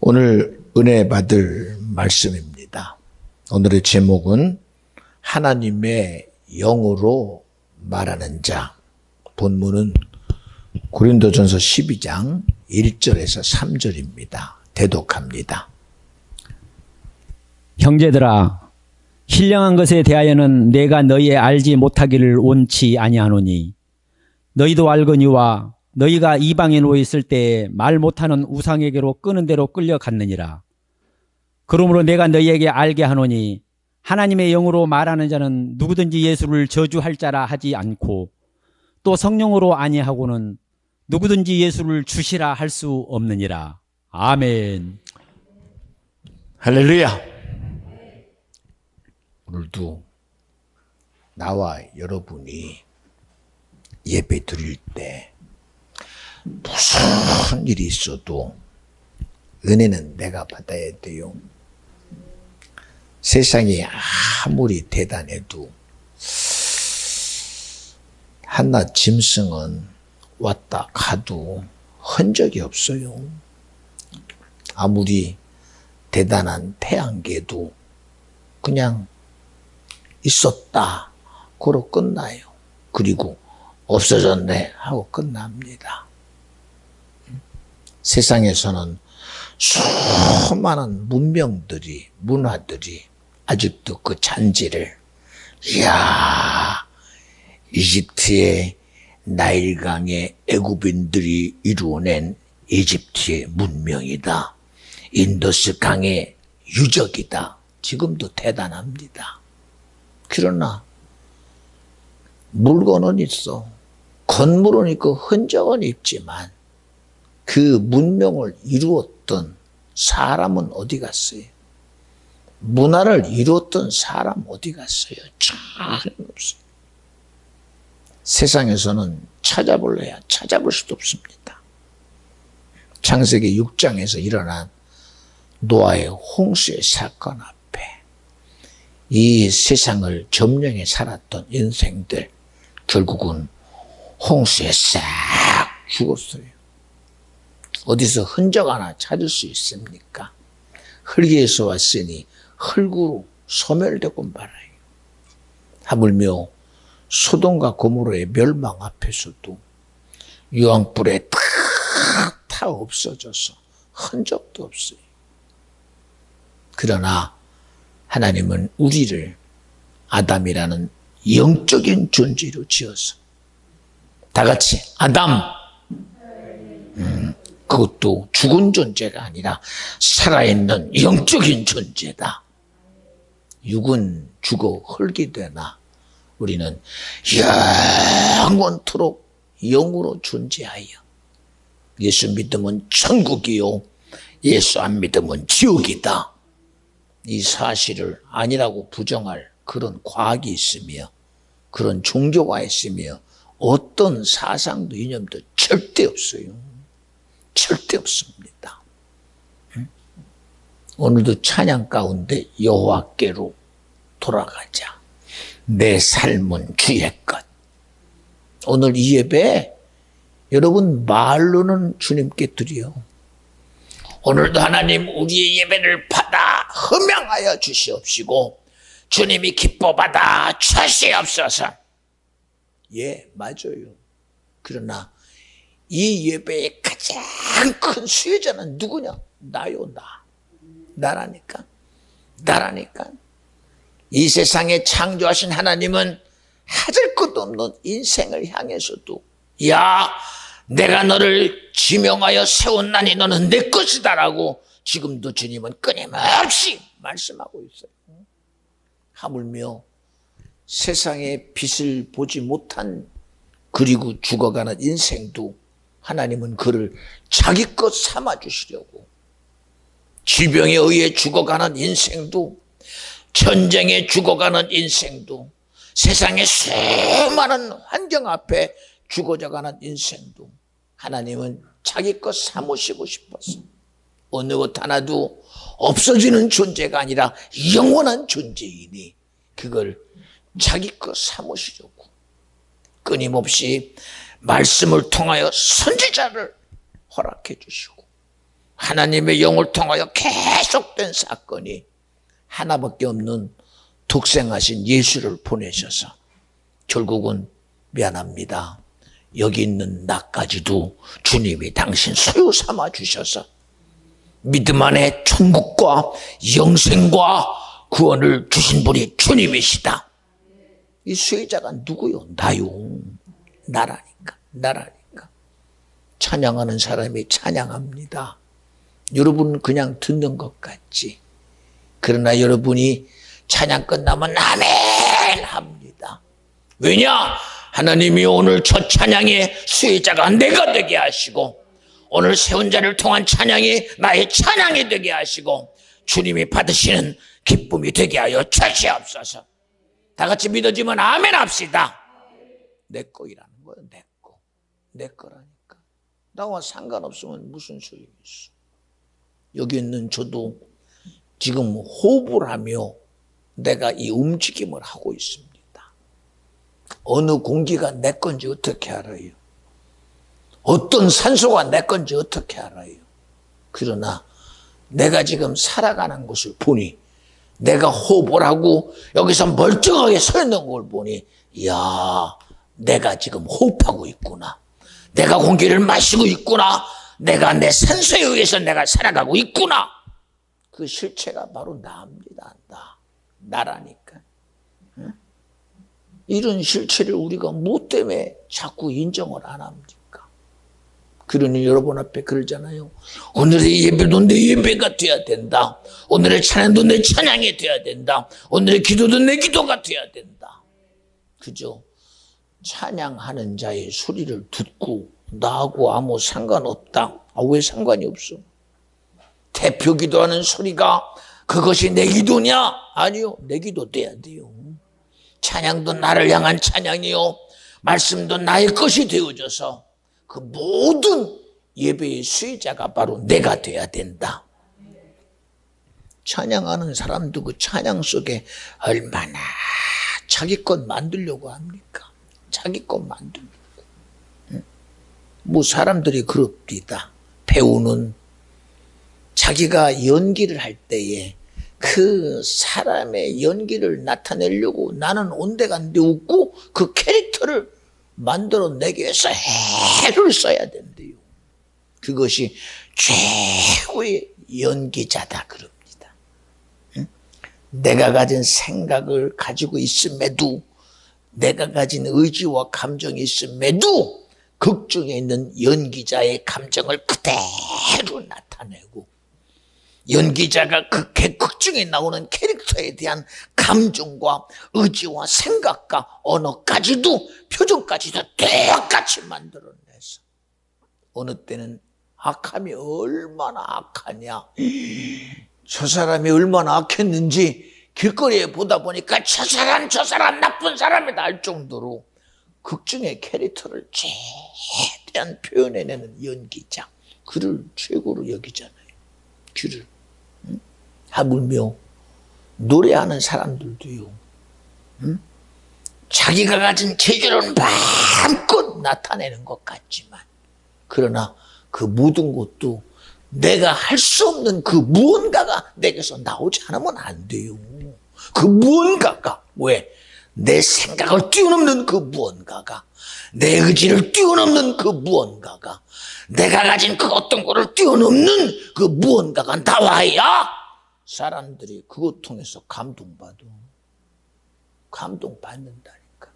오늘 은혜 받을 말씀입니다. 오늘의 제목은 하나님의 영으로 말하는 자. 본문은 고린도전서 12장 1절에서 3절입니다. 대독합니다. 형제들아, 신령한 것에 대하여는 내가 너희의 알지 못하기를 원치 아니하노니 너희도 알거니와 너희가 이방에 놓여 있을 때에 말 못하는 우상에게로 끄는 대로 끌려갔느니라. 그러므로 내가 너희에게 알게 하노니 하나님의 영으로 말하는 자는 누구든지 예수를 저주할 자라 하지 않고 또 성령으로 아니하고는 누구든지 예수를 주시라 할 수 없느니라. 아멘. 할렐루야. 오늘도 나와 여러분이 예배 드릴 때 무슨 일이 있어도 은혜는 내가 받아야 돼요. 세상이 아무리 대단해도 한낱 짐승은 왔다 가도 흔적이 없어요. 아무리 대단한 태양계도 그냥 있었다 그러고 끝나요. 그리고 없어졌네 하고 끝납니다. 세상에서는 수많은 문명들이, 문화들이 아직도 그 잔재를, 이야, 이집트의 나일강의 애굽인들이 이루어낸 이집트의 문명이다. 인더스 강의 유적이다. 지금도 대단합니다. 그러나 물건은 있어. 건물은 있고 흔적은 있지만 그 문명을 이루었던 사람은 어디 갔어요? 문화를 이루었던 사람 어디 갔어요? 참 없어요. 세상에서는 찾아볼래야 찾아볼 수도 없습니다. 창세기 6장에서 일어난 노아의 홍수의 사건 앞에 이 세상을 점령해 살았던 인생들 결국은 홍수에 싹 죽었어요. 어디서 흔적 하나 찾을 수 있습니까? 흙에서 왔으니 흙으로 소멸되고 말아요. 하물며 소돔과 고모라의 멸망 앞에서도 유황불에 다 없어져서 흔적도 없어요. 그러나 하나님은 우리를 아담이라는 영적인 존재로 지어서 다 같이 아담, 그것도 죽은 존재가 아니라 살아있는 영적인 존재다. 육은 죽어 흙이 되나 우리는 영원토록 영으로 존재하여 예수 믿으면 천국이요 예수 안 믿으면 지옥이다. 이 사실을 아니라고 부정할 그런 과학이 있으며 그런 종교가 있으며 어떤 사상도 이념도 절대 없어요. 절대 없습니다. 오늘도 찬양 가운데 여호와께로 돌아가자. 내 삶은 주의 것. 오늘 이 예배 여러분 말로는 주님께 드려. 오늘도 하나님 우리의 예배를 받아 흠양하여 주시옵시고 주님이 기뻐 받아 주시옵소서. 예, 맞아요. 그러나 이 예배의 가장 큰 수혜자는 누구냐? 나요, 나. 나라니까. 이 세상에 창조하신 하나님은 하질 것도 없는 인생을 향해서도 야, 내가 너를 지명하여 세웠나니 너는 내 것이다라고 지금도 주님은 끊임없이 말씀하고 있어요. 하물며 세상의 빛을 보지 못한 그리고 죽어가는 인생도 하나님은 그를 자기 것 삼아주시려고 질병에 의해 죽어가는 인생도 전쟁에 죽어가는 인생도 세상의 수많은 환경 앞에 죽어져가는 인생도 하나님은 자기 것 삼으시고 싶어서 어느 것 하나도 없어지는 존재가 아니라 영원한 존재이니 그걸 자기 것 삼으시려고 끊임없이 말씀을 통하여 선지자를 허락해 주시고 하나님의 영을 통하여 계속된 사건이 하나밖에 없는 독생하신 예수를 보내셔서 결국은 미안합니다. 여기 있는 나까지도 주님이 당신 소유 삼아 주셔서 믿음 안에 천국과 영생과 구원을 주신 분이 주님이시다. 이 수혜자가 누구요? 나요. 나라니까. 찬양하는 사람이 찬양합니다. 여러분 그냥 듣는 것 같지. 그러나 여러분이 찬양 끝나면 아멘 합니다. 왜냐? 하나님이 오늘 첫 찬양의 수혜자가 내가 되게 하시고 오늘 세운 자를 통한 찬양이 나의 찬양이 되게 하시고 주님이 받으시는 기쁨이 되게 하여 주시옵소서. 다 같이 믿어지면 아멘 합시다. 내 거이라는 거예요. 내 거라니까. 나와 상관없으면 무슨 소용이 있어. 여기 있는 저도 지금 호흡을 하며 내가 이 움직임을 하고 있습니다. 어느 공기가 내 건지 어떻게 알아요? 어떤 산소가 내 건지 어떻게 알아요? 그러나 내가 지금 살아가는 것을 보니 내가 호흡을 하고 여기서 멀쩡하게 서 있는 걸 보니 이야, 내가 지금 호흡하고 있구나. 내가 공기를 마시고 있구나. 내가 내 산소에 의해서 내가 살아가고 있구나. 그 실체가 바로 나입니다. 나라니까. 응? 이런 실체를 우리가 뭐 때문에 자꾸 인정을 안 합니까? 그러니 여러분 앞에 그러잖아요. 오늘의 예배도 내 예배가 돼야 된다. 오늘의 찬양도 내 찬양이 돼야 된다. 오늘의 기도도 내 기도가 돼야 된다. 그죠? 찬양하는 자의 소리를 듣고 나하고 아무 상관없다. 왜 상관이 없어? 대표 기도하는 소리가 그것이 내 기도냐? 아니요. 내 기도 돼야 돼요. 찬양도 나를 향한 찬양이요. 말씀도 나의 것이 되어져서 그 모든 예배의 수혜자가 바로 내가 돼야 된다. 찬양하는 사람도 그 찬양 속에 얼마나 자기 것 만들려고 합니까? 자기 것 만들려고. 뭐 사람들이 그럽니다. 배우는 자기가 연기를 할 때에 그 사람의 연기를 나타내려고 나는 온데간데 웃고 그 캐릭터를 만들어내기 위해서 해를 써야 된대요. 그것이 최고의 연기자다 그럽니다. 응? 내가 가진 생각을 가지고 있음에도 내가 가진 의지와 감정이 있음에도 극 중에 있는 연기자의 감정을 그대로 나타내고 연기자가 그 극 중에 나오는 캐릭터에 대한 감정과 의지와 생각과 언어까지도 표정까지도 똑같이 만들어내서 어느 때는 악함이 얼마나 악하냐, 저 사람이 얼마나 악했는지 길거리에 보다 보니까 저 사람 나쁜 사람이다 할 정도로 극중의 캐릭터를 최대한 표현해내는 연기자, 그를 최고로 여기잖아요. 그를. 하물며 노래하는 사람들도요. 자기가 가진 재주를 마음껏 나타내는 것 같지만 그러나 그 모든 것도 내가 할 수 없는 그 무언가가 내게서 나오지 않으면 안 돼요. 그 무언가가 왜? 내 생각을 뛰어넘는 그 무언가가, 내 의지를 뛰어넘는 그 무언가가, 내가 가진 그 어떤 거를 뛰어넘는 그 무언가가 나와야 사람들이 그것 통해서 감동받는다니까.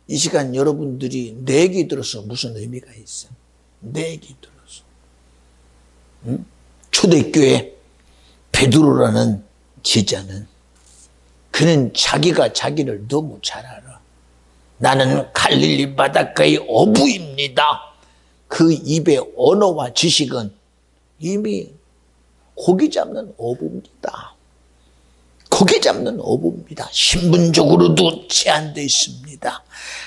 이 시간 여러분들이 내 얘기 들어서 무슨 의미가 있어? 내 얘기 들어서. 응? 초대교회 베드로라는 제자는 그는 자기가 자기를 너무 잘 알아. 나는 갈릴리 바닷가의 어부입니다. 그 입의 언어와 지식은 이미 고기 잡는 어부입니다. 고기 잡는 어부입니다. 신분적으로도 제한되어 있습니다.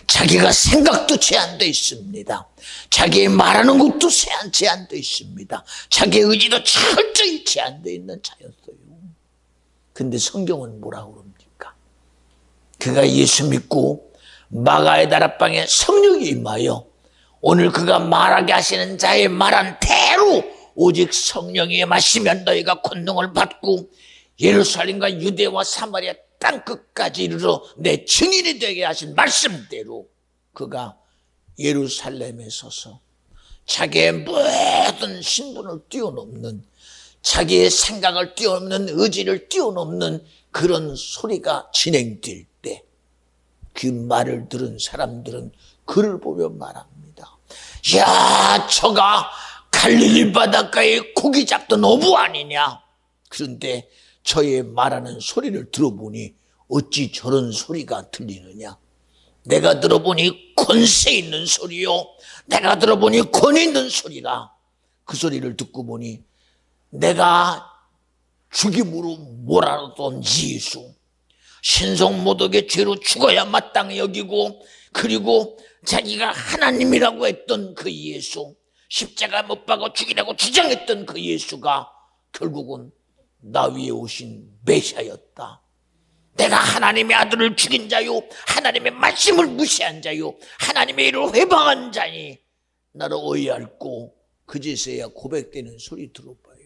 자기가 생각도 제한되어 있습니다. 자기의 말하는 것도 제한되어 있습니다. 자기의 의지도 철저히 제한되어 있는 자였어요. 근데 성경은 뭐라고 그럽니까? 그가 예수 믿고 마가의 다락방에 성령이 임하여 오늘 그가 말하게 하시는 자의 말한 대로 오직 성령이 마시면 너희가 권능을 받고 예루살렘과 유대와 사마리아 땅 끝까지 이르러 내 증인이 되게 하신 말씀대로 그가 예루살렘에 서서 자기의 모든 신분을 뛰어넘는, 자기의 생각을 뛰어넘는, 의지를 뛰어넘는 그런 소리가 진행될 때 그 말을 들은 사람들은 그를 보며 말합니다. 야, 저가 갈릴리 바닷가에 고기 잡던 어부 아니냐? 그런데 저의 말하는 소리를 들어보니 어찌 저런 소리가 들리느냐? 내가 들어보니 권세 있는 소리요, 내가 들어보니 권위 있는 소리라. 그 소리를 듣고 보니 내가 죽임으로 몰아넣던 예수, 신성모독의 죄로 죽어야 마땅히 여기고, 그리고 자기가 하나님이라고 했던 그 예수, 십자가 못 박아 죽이라고 주장했던 그 예수가 결국은 나 위에 오신 메시아였다. 내가 하나님의 아들을 죽인 자요, 하나님의 말씀을 무시한 자요, 하나님의 일을 회방한 자니 나를 어이할고, 그제서야 고백되는 소리 들어봐요.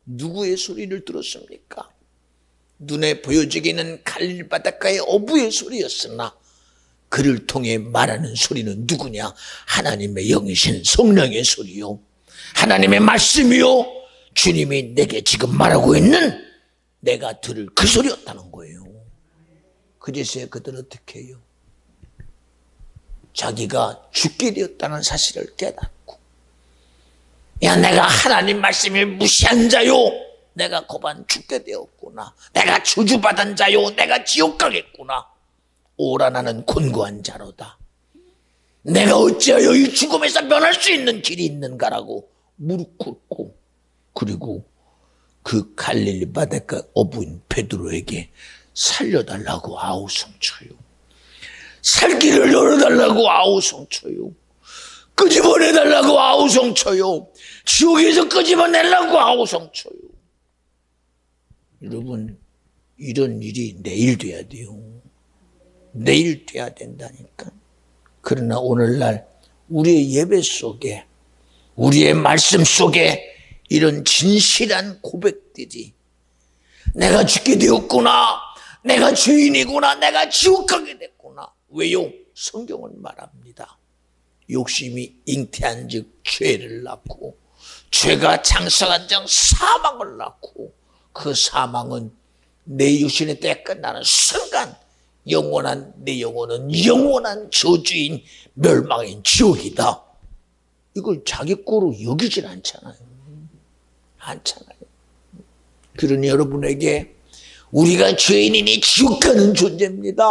누구의 소리를 들었습니까? 눈에 보여지기는 갈릴리 바닷가의 어부의 소리였으나 그를 통해 말하는 소리는 누구냐? 하나님의 영이신 성령의 소리요, 하나님의 말씀이요, 주님이 내게 지금 말하고 있는 내가 들을 그 소리였다는 거예요. 그제서야 그들은 어떻게 해요? 자기가 죽게 되었다는 사실을 깨닫고, 야, 내가 하나님 말씀을 무시한 자요, 내가 고반 죽게 되었구나, 내가 저주받은 자요, 내가 지옥 가겠구나, 오라 나는 곤고한 자로다, 내가 어찌하여 이 죽음에서 면할 수 있는 길이 있는가라고 무릎 꿇고, 그리고 그 갈릴리 바닷가 어부인 베드로에게 살려달라고 아우성쳐요. 살길을 열어달라고 아우성쳐요. 끄집어내달라고 아우성쳐요. 지옥에서 끄집어내려고 아우성쳐요. 여러분, 이런 일이 내일 돼야 돼요. 내일 돼야 된다니까. 그러나 오늘날 우리의 예배 속에, 우리의 말씀 속에 이런 진실한 고백들이, 내가 죽게 되었구나, 내가 죄인이구나, 내가 지옥 가게 됐구나. 왜요? 성경은 말합니다. 욕심이 잉태한 즉 죄를 낳고, 죄가 장성한 즉 사망을 낳고, 그 사망은 내 육신의 때가 끝나는 순간 영원한, 내 영혼은 영원한 저주인 멸망인 지옥이다. 이걸 자기 거로 여기질 않잖아요. 그러니 여러분에게 우리가 죄인이니 지옥 가는 존재입니다.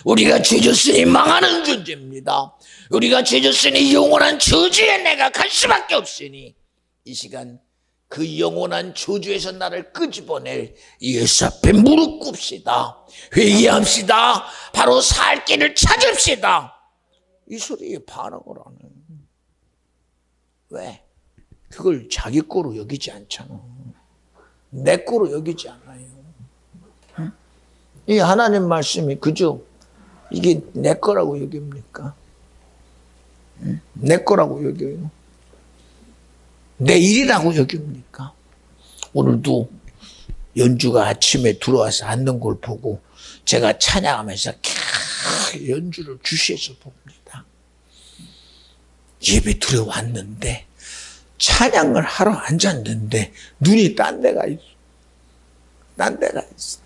우리가 죄졌으니 망하는 존재입니다. 우리가 죄졌으니 영원한 저주에 내가 갈 수밖에 없으니 이 시간 그 영원한 저주에서 나를 끄집어낼 예수 앞에 무릎 꿇읍시다. 회개합시다. 바로 살 길을 찾읍시다. 이 소리에 반응을 안 해요. 왜? 그걸 자기 거로 여기지 않잖아. 내 거로 여기지 않아요. 이 하나님 말씀이 그저 이게 내 거라고 여깁니까? 내 거라고 여겨요. 내 일이라고 여깁니까? 오늘도 연주가 아침에 들어와서 앉는 걸 보고 제가 찬양하면서 연주를 주시해서 봅니다. 예배 들어왔는데 찬양을 하러 앉았는데 눈이 딴 데가 있어. 딴 데가 있어.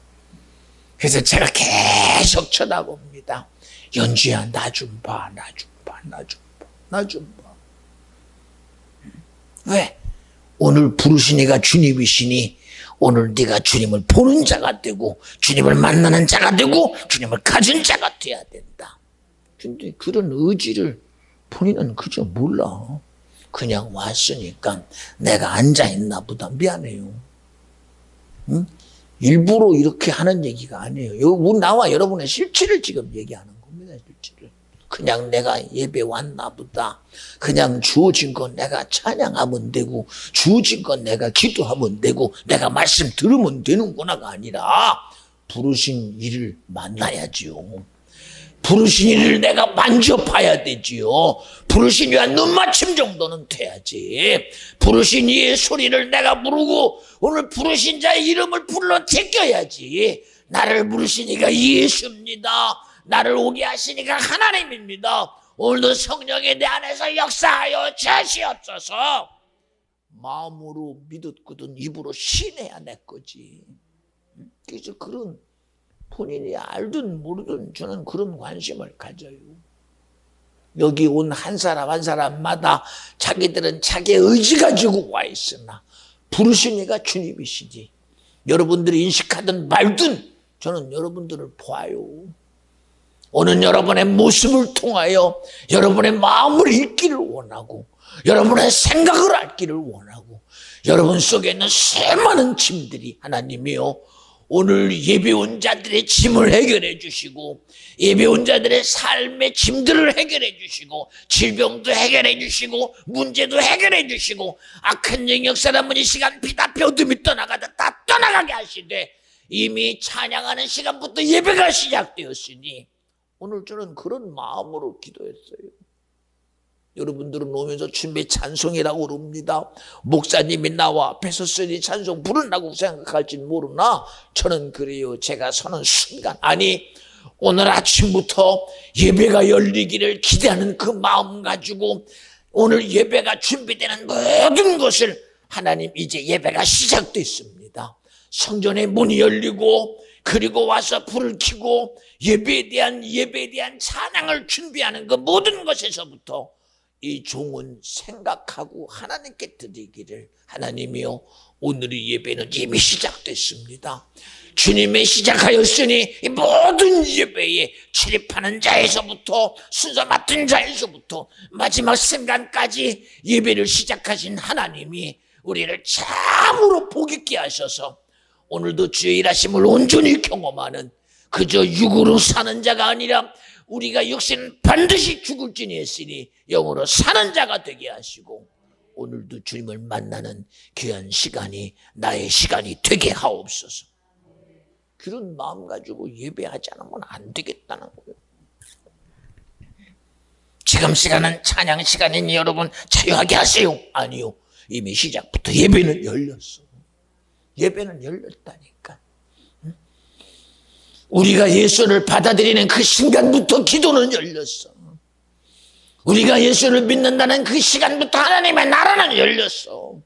그래서 제가 계속 쳐다봅니다. 연주야, 나 좀 봐, 나 좀 봐, 나 좀 봐, 나 좀 봐. 왜? 오늘 부르신 이가 주님이시니 오늘 네가 주님을 보는 자가 되고 주님을 만나는 자가 되고 주님을 가진 자가 돼야 된다. 근데 그런 의지를 본인은 그저 몰라. 그냥 왔으니까 내가 앉아있나 보다. 미안해요. 응? 일부러 이렇게 하는 얘기가 아니에요. 나와 여러분의 실체를 지금 얘기하는 겁니다. 실체를. 그냥 내가 예배 왔나 보다. 그냥 주어진 건 내가 찬양하면 되고 주어진 건 내가 기도하면 되고 내가 말씀 들으면 되는구나가 아니라 부르신 이를 만나야지요. 부르신 이를 내가 만져봐야 되지요. 부르신 이와 눈맞춤 정도는 돼야지. 부르신 이의 소리를 내가 부르고 오늘 부르신 자의 이름을 불러 제껴야지. 나를 부르신 이가 예수입니다. 나를 오게 하시니까 하나님입니다. 오늘도 성령이 내 안에서 역사하여 주시옵소서. 마음으로 믿었거든 입으로 신해야 내 거지. 그래서 그런 본인이 알든 모르든 저는 그런 관심을 가져요. 여기 온 한 사람 한 사람마다 자기들은 자기의 의지 가지고 와 있으나 부르신 이가 주님이시지. 여러분들이 인식하든 말든 저는 여러분들을 보아요. 오늘 여러분의 모습을 통하여 여러분의 마음을 읽기를 원하고 여러분의 생각을 알기를 원하고 여러분 속에 있는 수많은 짐들이 하나님이요 오늘 예배 온 자들의 짐을 해결해 주시고 예배 온 자들의 삶의 짐들을 해결해 주시고 질병도 해결해 주시고 문제도 해결해 주시고 악한 영역 사람은 이 시간 피 앞에 어둠이 떠나가다 다 떠나가게 하시되 이미 찬양하는 시간부터 예배가 시작되었으니 오늘 저는 그런 마음으로 기도했어요. 여러분들은 오면서 준비 찬송이라고 그럽니다. 목사님이 나와 앞에서 쓰니 찬송 부른다고 생각할진 모르나 저는 그래요. 제가 서는 순간 아니 오늘 아침부터 예배가 열리기를 기대하는 그 마음 가지고 오늘 예배가 준비되는 모든 것을 하나님 이제 예배가 시작됐습니다. 성전의 문이 열리고 그리고 와서 불을 켜고 예배에 대한 찬양을 준비하는 그 모든 것에서부터 이 종은 생각하고 하나님께 드리기를 하나님이요 오늘의 예배는 이미 시작됐습니다. 주님이 시작하였으니 이 모든 예배에 출입하는 자에서부터 순서 맡은 자에서부터 마지막 순간까지 예배를 시작하신 하나님이 우리를 참으로 복 있게 하셔서 오늘도 주의 일하심을 온전히 경험하는 그저 육으로 사는 자가 아니라 우리가 육신은 반드시 죽을지니 했으니 영으로 사는 자가 되게 하시고 오늘도 주님을 만나는 귀한 시간이 나의 시간이 되게 하옵소서. 그런 마음 가지고 예배하지 않으면 안 되겠다는 거예요. 지금 시간은 찬양 시간이니 여러분 자유하게 하세요. 아니요. 이미 시작부터 예배는 열렸어. 예배는 열렸다니까. 우리가 예수를 받아들이는 그 순간부터 기도는 열렸어. 우리가 예수를 믿는다는 그 시간부터 하나님의 나라는 열렸어.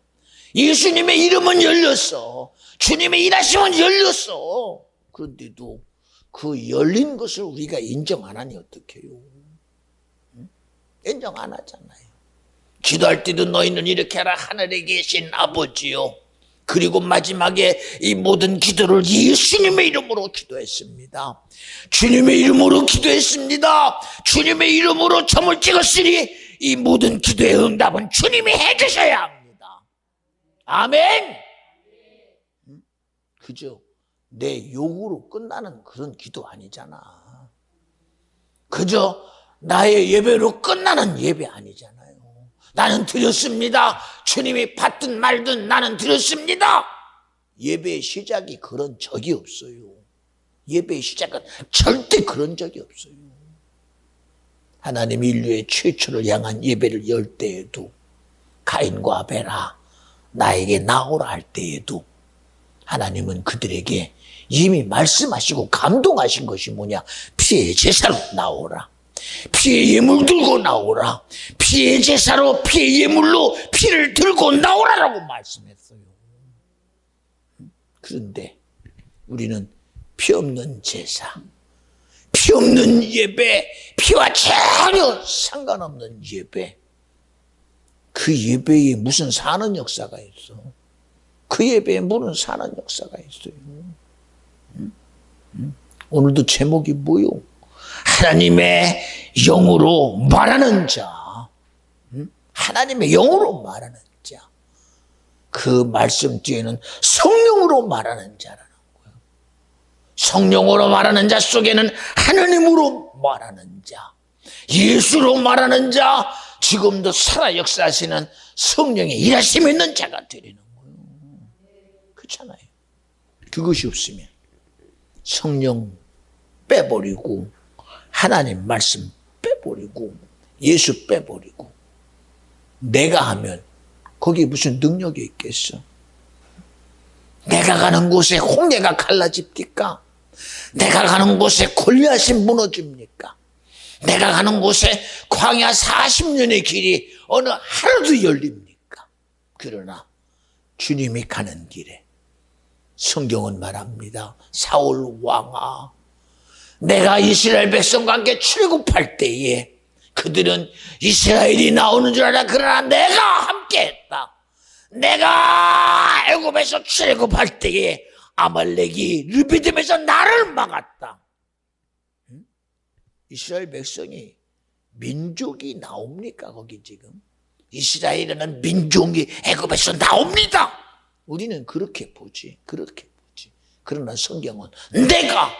예수님의 이름은 열렸어. 주님의 일하심은 열렸어. 그런데도 그 열린 것을 우리가 인정 안 하니 어떡해요? 인정 안 하잖아요. 기도할 때도 너희는 이렇게 하라. 하늘에 계신 아버지요. 그리고 마지막에 이 모든 기도를 예수님의 이름으로 기도했습니다. 주님의 이름으로 기도했습니다. 주님의 이름으로 점을 찍었으니 이 모든 기도의 응답은 주님이 해주셔야 합니다. 아멘. 그죠? 내 욕으로 끝나는 그런 기도 아니잖아. 그저 나의 예배로 끝나는 예배 아니잖아요. 나는 드렸습니다. 주님이 받든 말든 나는 드렸습니다. 예배의 시작이 그런 적이 없어요. 예배의 시작은 절대 그런 적이 없어요. 하나님 인류의 최초를 향한 예배를 열 때에도 가인과 아벨아 나에게 나오라 할 때에도 하나님은 그들에게 이미 말씀하시고 감동하신 것이 뭐냐? 피의 제사로 나오라. 피의 예물 들고 나오라. 피의 제사로 피의 예물로 피를 들고 나오라라고 말씀했어요. 그런데 우리는 피 없는 제사, 피 없는 예배, 피와 전혀 상관없는 예배, 그 예배에 무슨 사는 역사가 있어? 그 예배에 무슨 사는 역사가 있어요? 오늘도 제목이 뭐요? 하나님의 영으로 말하는 자. 하나님의 영으로 말하는 자. 그 말씀 뒤에는 성령으로 말하는 자라는 거예요. 성령으로 말하는 자 속에는 하나님으로 말하는 자, 예수로 말하는 자, 지금도 살아 역사하시는 성령의 일하심이 있는 자가 되리는 거예요. 그렇잖아요. 그것이 없으면 성령 빼버리고 하나님 말씀 빼버리고 예수 빼버리고 내가 하면 거기에 무슨 능력이 있겠어? 내가 가는 곳에 홍해가 갈라집니까? 내가 가는 곳에 골리앗이 무너집니까? 내가 가는 곳에 광야 40년의 길이 어느 하루도 열립니까? 그러나 주님이 가는 길에 성경은 말합니다. 사울 왕아, 내가 이스라엘 백성과 함께 출애굽할 때에 그들은 이스라엘이 나오는 줄 알아. 그러나 내가 함께했다. 내가 애굽에서 출애굽할 때에 아말렉이 르비딤에서 나를 막았다. 이스라엘 백성이 민족이 나옵니까? 거기 지금 이스라엘이라는 민족이 애굽에서 나옵니다. 우리는 그렇게 보지. 그러나 성경은 내가,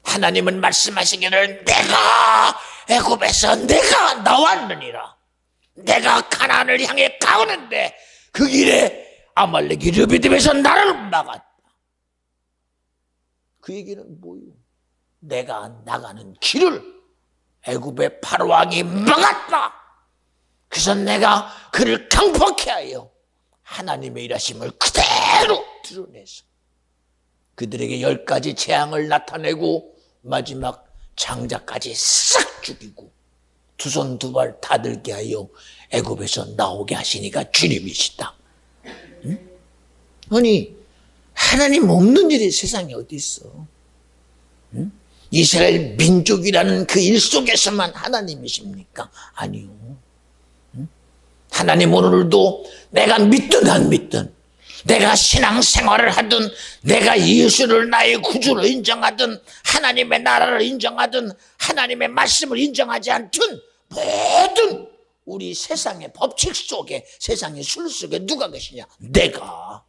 하나님은 말씀하시기를 내가 애굽에서 내가 나왔느니라. 내가 가나안을 향해 가오는데 그 길에 아말렉이 르비딤에서 나를 막았다. 그 얘기는 뭐요? 내가 나가는 길을 애굽의 바로왕이 막았다. 그래서 내가 그를 강포케 하여 하나님의 일하심을 그대로 드러내서 그들에게 10가지 재앙을 나타내고 마지막 장자까지 싹 죽이고 두 손 두 발 다 들게 하여 애굽에서 나오게 하시니까 주님이시다. 응? 아니 하나님 없는 일이 세상에 어디 있어? 응? 이스라엘 민족이라는 그 일 속에서만 하나님이십니까? 아니요. 응? 하나님 오늘도 내가 믿든 안 믿든, 내가 신앙생활을 하든, 내가 예수를 나의 구주로 인정하든, 하나님의 나라를 인정하든, 하나님의 말씀을 인정하지 않든, 모든 우리 세상의 법칙 속에, 세상의 술 속에 누가 계시냐? 내가.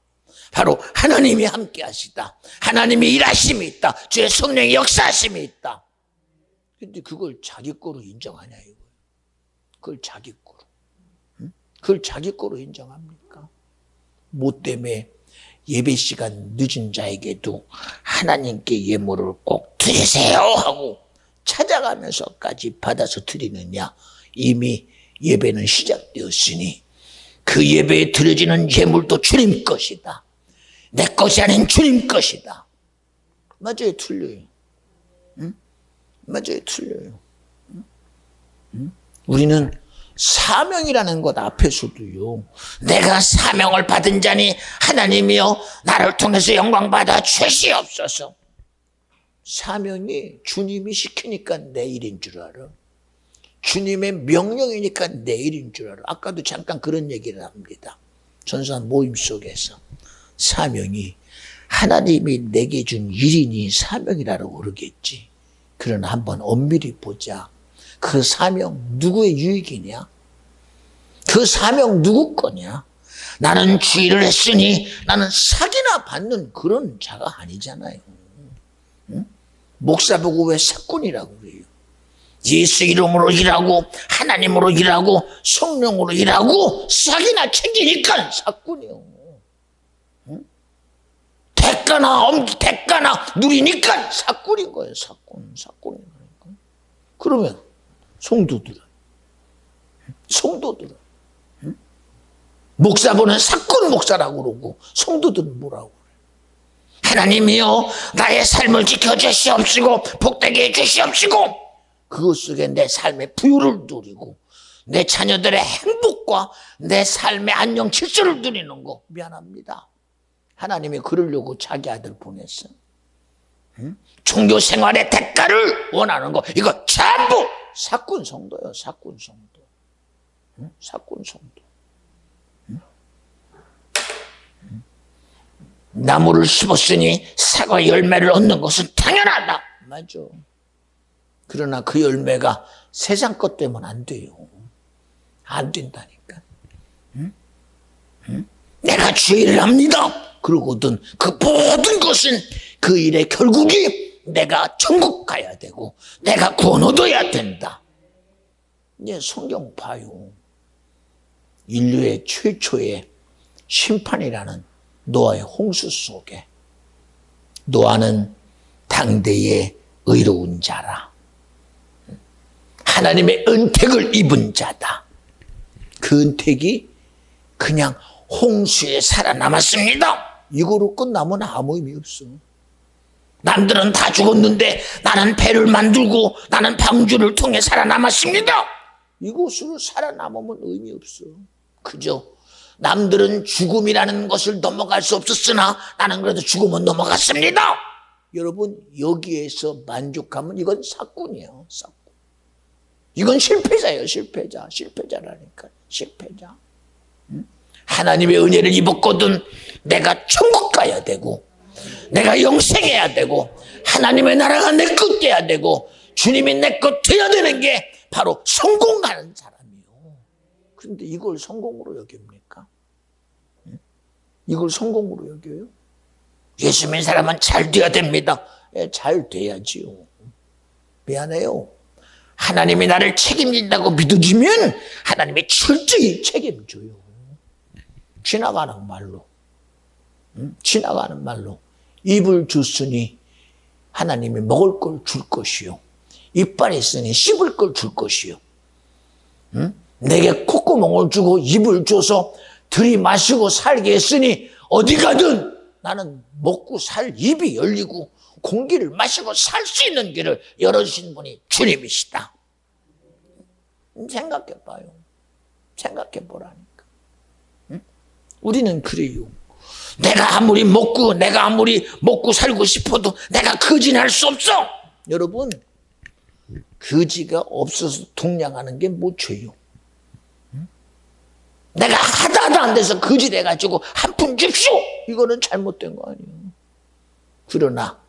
바로 하나님이 함께 하시다. 하나님이 일하심이 있다. 주의 성령의 역사하심이 있다. 근데 그걸 자기 거로 인정하냐 이거예요. 그걸 자기 거로. 응? 그걸 자기 거로 인정합니까? 뭐 때문에 예배 시간 늦은 자에게도 하나님께 예물을 꼭 드리세요 하고 찾아가면서까지 받아서 드리느냐? 이미 예배는 시작되었으니 그 예배에 드려지는 예물도 주님 것이다. 내 것이 아닌 주님 것이다. 맞아요, 틀려요. 응? 맞아요, 틀려요. 응? 우리는 사명이라는 것 앞에서도요, 내가 사명을 받은 자니 하나님이여 나를 통해서 영광 받아 주시옵소서. 사명이 주님이 시키니까 내 일인 줄 알아. 주님의 명령이니까 내 일인 줄 알아. 아까도 잠깐 그런 얘기를 합니다. 전사 모임 속에서 사명이 하나님이 내게 준 일이니 사명이라고 그러겠지. 그러나 한번 엄밀히 보자. 그 사명 누구의 유익이냐? 그 사명 누구 거냐? 나는 주의를 했으니 나는 사기나 받는 그런 자가 아니잖아요. 응? 목사 보고 왜 사꾼이라고 그래요? 예수 이름으로 일하고 하나님으로 일하고 성령으로 일하고 사기나 챙기니까 사꾼이요. 응? 대가나 누리니까 사꾼인 거예요. 사꾼이니까. 그러면 성도들은 응? 목사분은 사꾼 목사라고 그러고 성도들은 뭐라고 그래? 하나님이여 나의 삶을 지켜주시옵시고 복되게 해주시옵시고 그것 속에 내 삶의 부유를 누리고 내 자녀들의 행복과 내 삶의 안녕 질서를 누리는 거 미안합니다. 하나님이 그러려고 자기 아들 보냈어. 응? 종교 생활의 대가를 원하는 거 이거 전부 사꾼 성도예요. 사꾼 성도. 응? 사꾼 성도. 응? 응? 나무를 심었으니 사과 열매를 얻는 것은 당연하다. 맞아. 그러나 그 열매가 세상 것 때문에 안 돼요. 안 된다니까. 응? 응? 내가 주의 일을 합니다. 그러거든 그 모든 것은 그 일의 결국이 내가 천국 가야 되고 내가 구원 얻어야 된다. 이제 성경 봐요. 인류의 최초의 심판이라는 노아의 홍수 속에 노아는 당대의 의로운 자라. 하나님의 은택을 입은 자다. 그 은택이 그냥 홍수에 살아남았습니다. 이거로 끝나면 아무 의미 없어. 남들은 다 죽었는데 나는 배를 만들고 나는 방주를 통해 살아남았습니다. 이것으로 살아남으면 의미 없어. 그죠? 남들은 죽음이라는 것을 넘어갈 수 없었으나 나는 그래도 죽음은 넘어갔습니다. 여러분, 여기에서 만족하면 이건 사꾼이에요. 사꾼. 이건 실패자예요. 실패자라니까. 실패자. 하나님의 은혜를 입었거든 내가 천국 가야 되고 내가 영생해야 되고 하나님의 나라가 내 것 돼야 되고 주님이 내 것 돼야 되는 게 바로 성공하는 사람이요. 그런데 이걸 성공으로 여깁니까? 이걸 성공으로 여겨요? 예수 믿는 사람은 잘 돼야 됩니다. 잘 돼야지요. 미안해요. 하나님이 나를 책임진다고 믿어지면 하나님이 철저히 책임져요. 지나가는 말로. 지나가는 말로. 입을 줬으니 하나님이 먹을 걸 줄 것이요. 이빨 있으니 씹을 걸 줄 것이요. 내게 콧구멍을 주고 입을 줘서 들이마시고 살게 했으니 어디 가든 나는 먹고 살 입이 열리고 공기를 마시고 살 수 있는 길을 열어주신 분이 주님이시다. 생각해봐요. 생각해보라니까. 우리는 그래요. 내가 아무리 먹고 살고 싶어도 내가 거지할 수 없어. 여러분, 거지가 없어서 동냥하는 게 못 줘요. 내가 하다 안 돼서 거지돼가지고 한 푼 줍쇼. 이거는 잘못된 거 아니에요. 그러나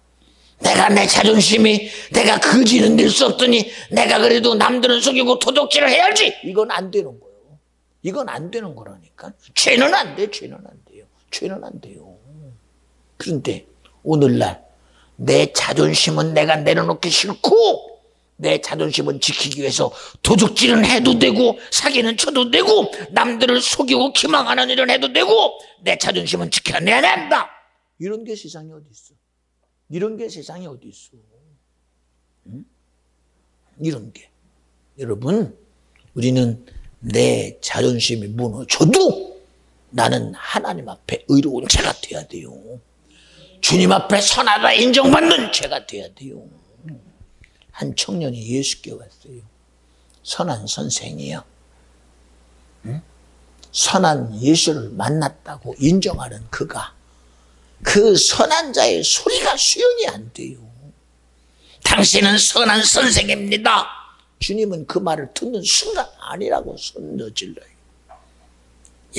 내가 내 자존심이 내가 거지는 될 수 없더니 내가 그래도 남들은 속이고 도둑질을 해야지. 이건 안 되는 거예요. 이건 안 되는 거라니까. 죄는 안 돼. 죄는 안 돼요. 죄는 안 돼요. 그런데 오늘날 내 자존심은 내가 내려놓기 싫고 내 자존심은 지키기 위해서 도둑질은 해도 되고 사기는 쳐도 되고 남들을 속이고 기망하는 일은 해도 되고 내 자존심은 지켜내야 한다. 이런 게 세상에 어디 있어? 이런 게 세상에 어디 있어? 응? 이런 게. 여러분, 우리는 내 자존심이 무너져도 나는 하나님 앞에 의로운 자가 돼야 돼요. 주님 앞에 선하다 인정받는 자가 돼야 돼요. 한 청년이 예수께 왔어요. 선한 선생이요. 응? 선한 예수를 만났다고 인정하는 그가 그 선한 자의 소리가 수용이 안 돼요. 당신은 선한 선생입니다. 주님은 그 말을 듣는 순간 아니라고 손을 질러요.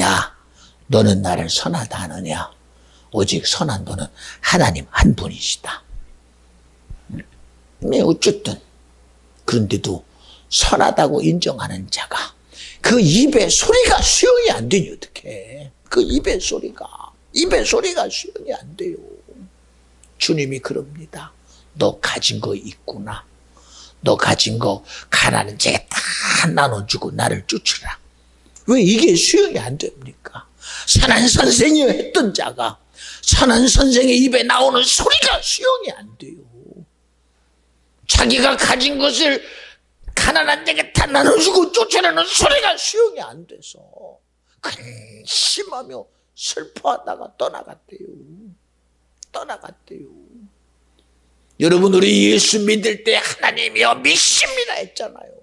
야, 너는 나를 선하다 하느냐? 오직 선한 분은 하나님 한 분이시다. 네, 어쨌든 그런데도 선하다고 인정하는 자가 그 입의 소리가 수용이 안 되니 어떡해. 그 입의 소리가 수용이 안 돼요. 주님이 그럽니다. 너 가진 거 있구나. 너 가진 거 가난한 자에 다 나눠주고 나를 쫓으라. 왜 이게 수용이 안 됩니까? 선한 선생이 했던 자가 선한 선생의 입에 나오는 소리가 수용이 안 돼요. 자기가 가진 것을 가난한 자에게 다 나눠주고 쫓아내는 소리가 수용이 안 돼서 근심하며 슬퍼하다가 떠나갔대요. 여러분, 우리 예수 믿을 때 하나님이여 믿습니다 했잖아요.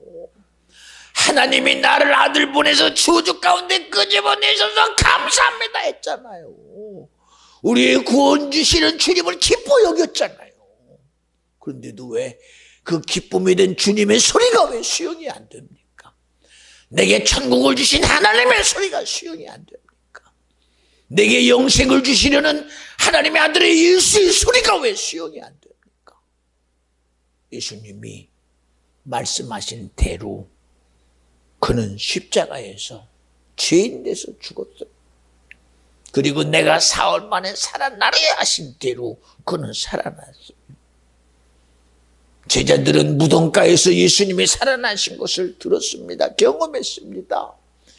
하나님이 나를 아들 보내서 저주 가운데 끄집어내셔서 감사합니다 했잖아요. 우리의 구원 주시는 주님을 기뻐 여겼잖아요. 그런데도 왜 그 기쁨이 된 주님의 소리가 왜 수용이 안 됩니까? 내게 천국을 주신 하나님의 소리가 수용이 안 됩니까? 내게 영생을 주시려는 하나님의 아들의 예수의 소리가 왜 수용이 안 됩니까? 예수님이 말씀하신 대로 그는 십자가에서 죄인 돼서 죽었어요. 그리고 내가 사흘 만에 살아나려 하신 대로 그는 살아났어요. 제자들은 무덤가에서 예수님이 살아나신 것을 들었습니다. 경험했습니다.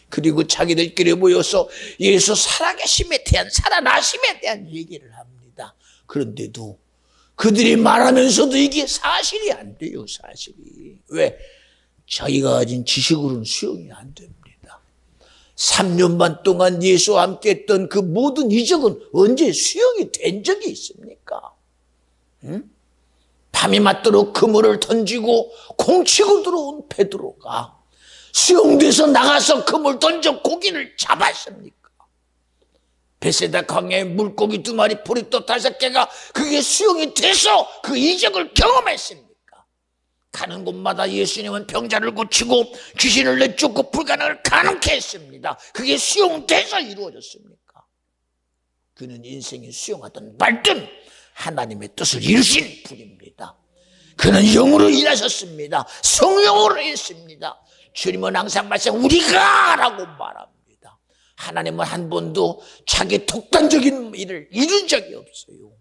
그리고 자기들끼리 모여서 예수 살아계심에 대한, 살아나심에 대한 얘기를 합니다. 그런데도 그들이 말하면서도 이게 사실이 안 돼요. 사실이. 왜? 자기가 가진 지식으로는 수용이 안 됩니다. 3년 반 동안 예수와 함께 했던 그 모든 이적은 언제 수용이 된 적이 있습니까? 응? 밤이 맞도록 그물을 던지고 공치고 들어온 베드로가 수용돼서 나가서 그물 던져 고기를 잡았습니까? 베세다 강에 물고기 2마리, 보리떡 5개가 그게 수용이 돼서 그 이적을 경험했습니까? 가는 곳마다 예수님은 병자를 고치고 귀신을 내쫓고 불가능을 가능케 했습니다. 그게 수용돼서 이루어졌습니까? 그는 인생이 수용하든 말든 하나님의 뜻을 이루신 분입니다. 그는 영으로 일하셨습니다. 성령으로 했습니다. 주님은 항상 말씀 우리가 라고 말합니다. 하나님은 한 번도 자기 독단적인 일을 이룬 적이 없어요.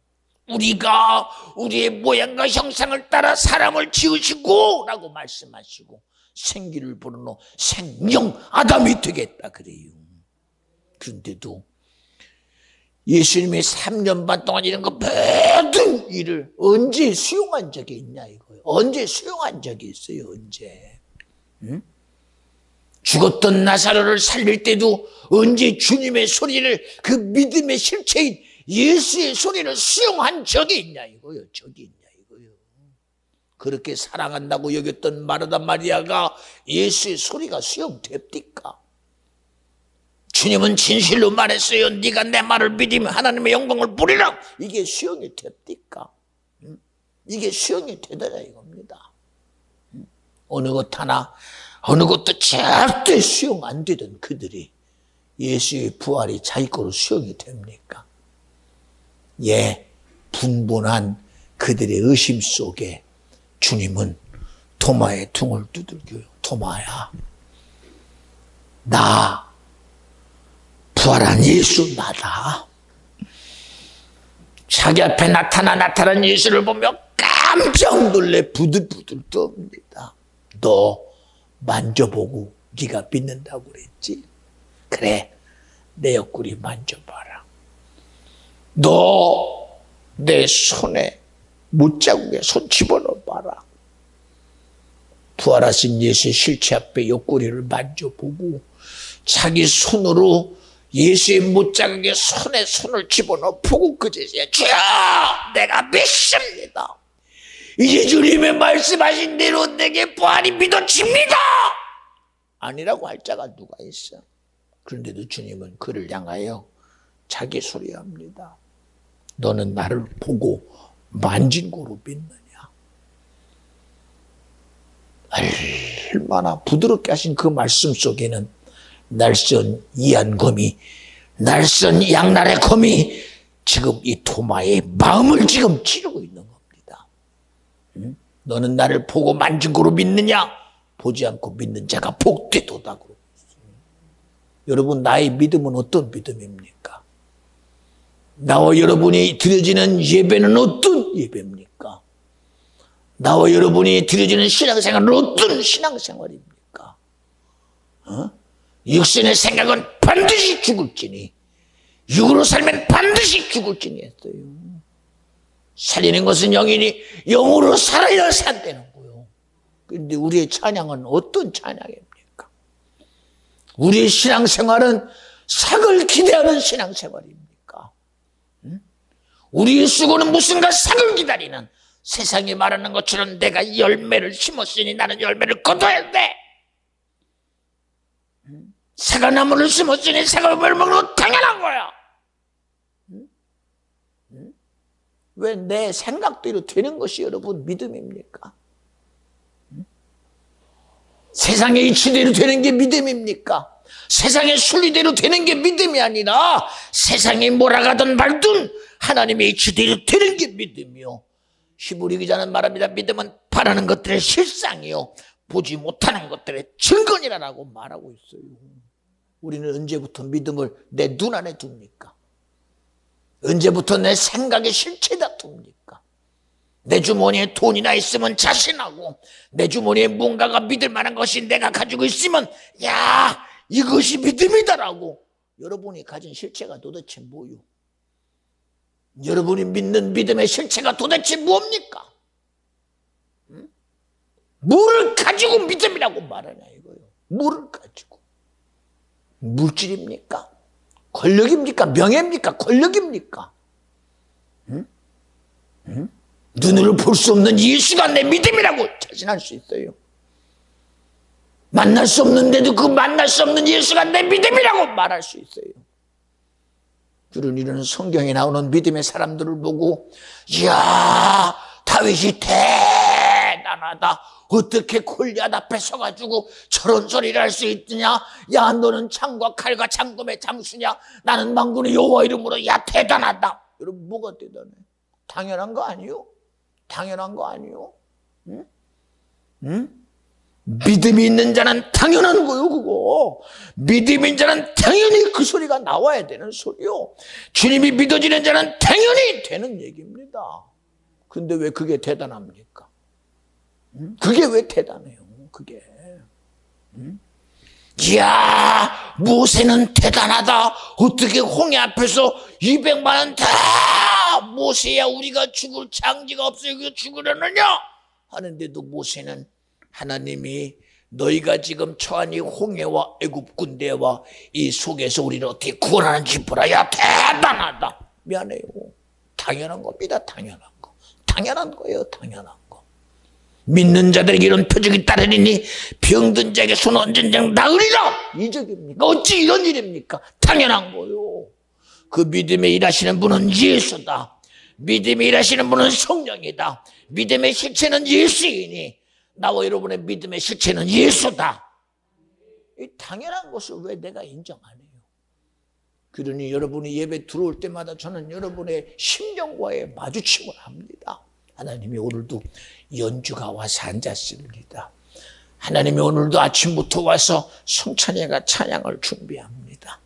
우리가 우리의 모양과 형상을 따라 사람을 지으시고 라고 말씀하시고 생기를 불어넣어 생명 아담이 되겠다 그래요. 그런데도 예수님이 3년 반 동안 이런 거 모든 일을 언제 수용한 적이 있냐 이거예요. 언제 수용한 적이 있어요. 언제? 응? 죽었던 나사로를 살릴 때도 언제 주님의 소리를 그 믿음의 실체인 예수의 소리를 수용한 적이 있냐 이거예요. 적이 있냐 이거예요. 그렇게 사랑한다고 여겼던 마르다 마리아가 예수의 소리가 수용됩니까? 주님은 진실로 말했어요. 네가 내 말을 믿으면 하나님의 영광을 보리라. 이게 수용이 됩니까? 이게 수용이 되더라 이겁니다. 어느 것 하나 어느 것도 절대 수용 안 되던 그들이 예수의 부활이 자기 거로 수용이 됩니까? 예, 분분한 그들의 의심 속에 주님은 도마의 둥을 두들겨요. 도마야, 나 부활한 예수 나다. 자기 앞에 나타난 예수를 보며 깜짝 놀래 부들부들 떱니다. 너 만져보고 네가 믿는다고 그랬지? 그래, 내 옆구리 만져봐라. 너 내 손에 못자국에 손 집어넣어봐라. 부활하신 예수의 실체 앞에 옆구리를 만져보고 자기 손으로 예수의 못자국에 손에 손을 집어넣어 보고 그제서야 주여 내가 믿습니다. 이제 주님의 말씀하신 대로 내게 부활이 믿어집니다. 아니라고 할 자가 누가 있어? 그런데도 주님은 그를 향하여 자기 소리합니다. 너는 나를 보고 만진 고로 믿느냐? 얼마나 부드럽게 하신 그 말씀 속에는 날선 이한검이, 날선 양날의 검이 지금 이 도마의 마음을 지금 찌르고 있는 겁니다. 응? 너는 나를 보고 만진 고로 믿느냐? 보지 않고 믿는 자가 복되도다 그러고 있어요. 여러분, 나의 믿음은 어떤 믿음입니까? 나와 여러분이 드려지는 예배는 어떤 예배입니까? 나와 여러분이 드려지는 신앙생활은 어떤 신앙생활입니까? 육신의 생각은 반드시 죽을지니 육으로 살면 반드시 죽을지니 했어요. 살리는 것은 영이니 영으로 살아야 산다는 거예요. 그런데 우리의 찬양은 어떤 찬양입니까? 우리의 신앙생활은 삭을 기대하는 신앙생활입니까? 우리의 수고는 무슨가 삭을 기다리는, 세상이 말하는 것처럼 내가 열매를 심었으니 나는 열매를 거둬야 돼. 사과나무를 심었으니 사과를 먹는 건 당연한 거야. 왜 내 생각대로 되는 것이 여러분 믿음입니까? 세상의 이치대로 되는 게 믿음입니까? 세상의 순리대로 되는 게 믿음이 아니라 세상이 몰아가든 말든 하나님의 이치대로 되는 게 믿음이요. 히브리 기자는 말합니다. 믿음은 바라는 것들의 실상이요 보지 못하는 것들의 증거니라고 말하고 있어요. 우리는 언제부터 믿음을 내 눈 안에 둡니까? 언제부터 내 생각의 실체다 둡니까? 내 주머니에 돈이나 있으면 자신하고 내 주머니에 뭔가가 믿을 만한 것이 내가 가지고 있으면 야 이것이 믿음이다라고. 여러분이 가진 실체가 도대체 뭐요? 여러분이 믿는 믿음의 실체가 도대체 뭡니까? 뭐를 가지고 믿음이라고 말하냐 이거요. 뭐를 가지고. 물질입니까? 권력입니까? 명예입니까? 권력입니까? 응? 응? 눈으로 볼 수 없는 예수가 내 믿음이라고 자신할 수 있어요. 만날 수 없는데도 그 만날 수 없는 예수가 내 믿음이라고 말할 수 있어요. 그런 이런 성경에 나오는 믿음의 사람들을 보고 이야 다윗이 대단하다. 어떻게 골리앗 앞에 서가지고 저런 소리를 할 수 있느냐. 야 너는 창과 칼과 창검의 장수냐. 나는 만군의 여호와 이름으로 야 대단하다. 여러분 뭐가 대단해? 당연한 거 아니요? 당연한 거 아니요? 응? 응? 믿음이 있는 자는 당연한 거요 그거. 믿음이 있는 자는 당연히 그 소리가 나와야 되는 소리요. 주님이 믿어지는 자는 당연히 되는 얘기입니다. 근데 왜 그게 대단합니까? 그게 왜 대단해요? 그게. 이야 모세는 대단하다. 어떻게 홍해 앞에서 200만은 다 모세야 우리가 죽을 장지가 없어 여기서 죽으려느냐 하는데도 모세는 하나님이 너희가 지금 처한 이 홍해와 애굽 군대와 이 속에서 우리를 어떻게 구원하는지 보라. 야 대단하다. 미안해요. 당연한 겁니다. 당연한 거. 당연한 거예요. 당연한 거. 믿는 자들에게 이런 표적이 따르리니 병든 자에게 손 얹은 자 나으리라. 이적입니까? 어찌 이런 일입니까? 당연한 거요. 그 믿음에 일하시는 분은 예수다. 믿음에 일하시는 분은 성령이다. 믿음의 실체는 예수이니 나와 여러분의 믿음의 실체는 예수다. 이 당연한 것을 왜 내가 인정 안 해요? 그러니 여러분이 예배 들어올 때마다 저는 여러분의 심령과의 마주침을 합니다. 하나님이 오늘도 연주가 와서 앉았습니다. 하나님이 오늘도 아침부터 와서 성찬예가 찬양을 준비합니다.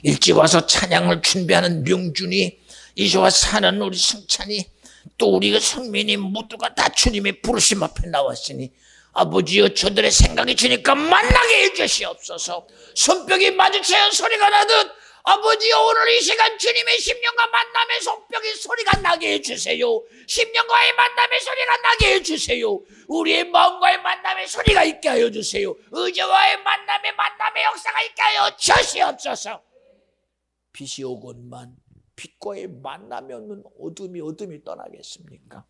일찍 와서 찬양을 준비하는 명준이 이제 와서 사는 우리 성찬이 또 우리가 성민이 모두가 다 주님의 부르심 앞에 나왔으니 아버지여 저들의 생각이 주니까 만나게 해주시옵소서. 손뼉이 마주쳐야 소리가 나듯 아버지여 오늘 이 시간 주님의 심령과 만남의 손뼉이 소리가 나게 해주세요. 심령과의 만남의 소리가 나게 해주세요. 우리의 마음과의 만남의 소리가 있게 하여 주세요. 의지와의 만남의 역사가 있게 하여 주시옵소서. 빛이 오건만 빛과의 만남이 없는 어둠이 떠나겠습니까?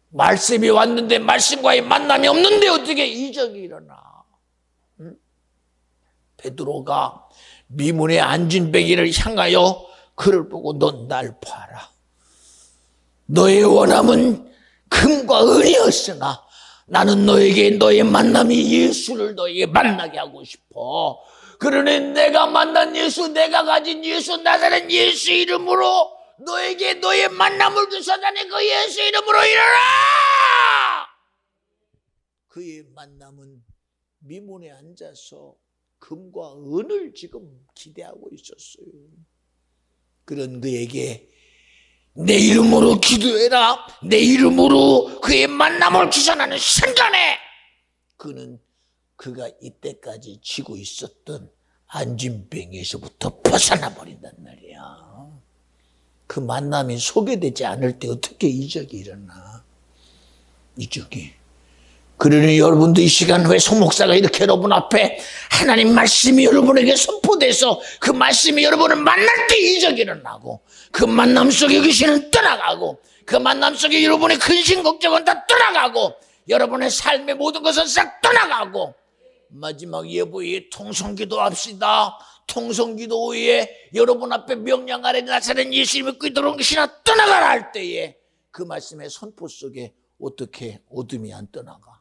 말씀이 왔는데 말씀과의 만남이 없는데 어떻게 이적이 일어나? 베드로가 미문에 앉은 뱅이를 향하여 그를 보고 넌 날 봐라. 너의 원함은 금과 은이었으나 나는 너에게 너의 만남이 예수를 너에게 만나게 하고 싶어. 그러니 내가 만난 예수, 내가 가진 예수, 나사렛 예수 이름으로 너에게 너의 만남을 주사다니 그 예수 이름으로 일어나! 그의 만남은 미문에 앉아서 금과 은을 지금 기대하고 있었어요. 그런 그에게 내 이름으로 기도해라. 내 이름으로 그의 만남을 주선하는 순간에 그는 그가 이때까지 지고 있었던 안진뱅이에서부터 벗어나 버린단 말이야. 그 만남이 소개되지 않을 때 어떻게 이적이 일어나? 이적이. 그러니 여러분도 이 시간 왜 송목사가 이렇게 여러분 앞에 하나님 말씀이 여러분에게 선포돼서 그 말씀이 여러분을 만날 때 이적이 일어나고 그 만남 속에 귀신은 떠나가고 그 만남 속에 여러분의 근심 걱정은 다 떠나가고 여러분의 삶의 모든 것은 싹 떠나가고 마지막 예보에 통성기도 합시다. 통성기도 후에 여러분 앞에 명령 아래 나사렛 예수 믿고 들어온 것이나 떠나가라 할 때에 그 말씀의 선포 속에 어떻게 어둠이 안 떠나가?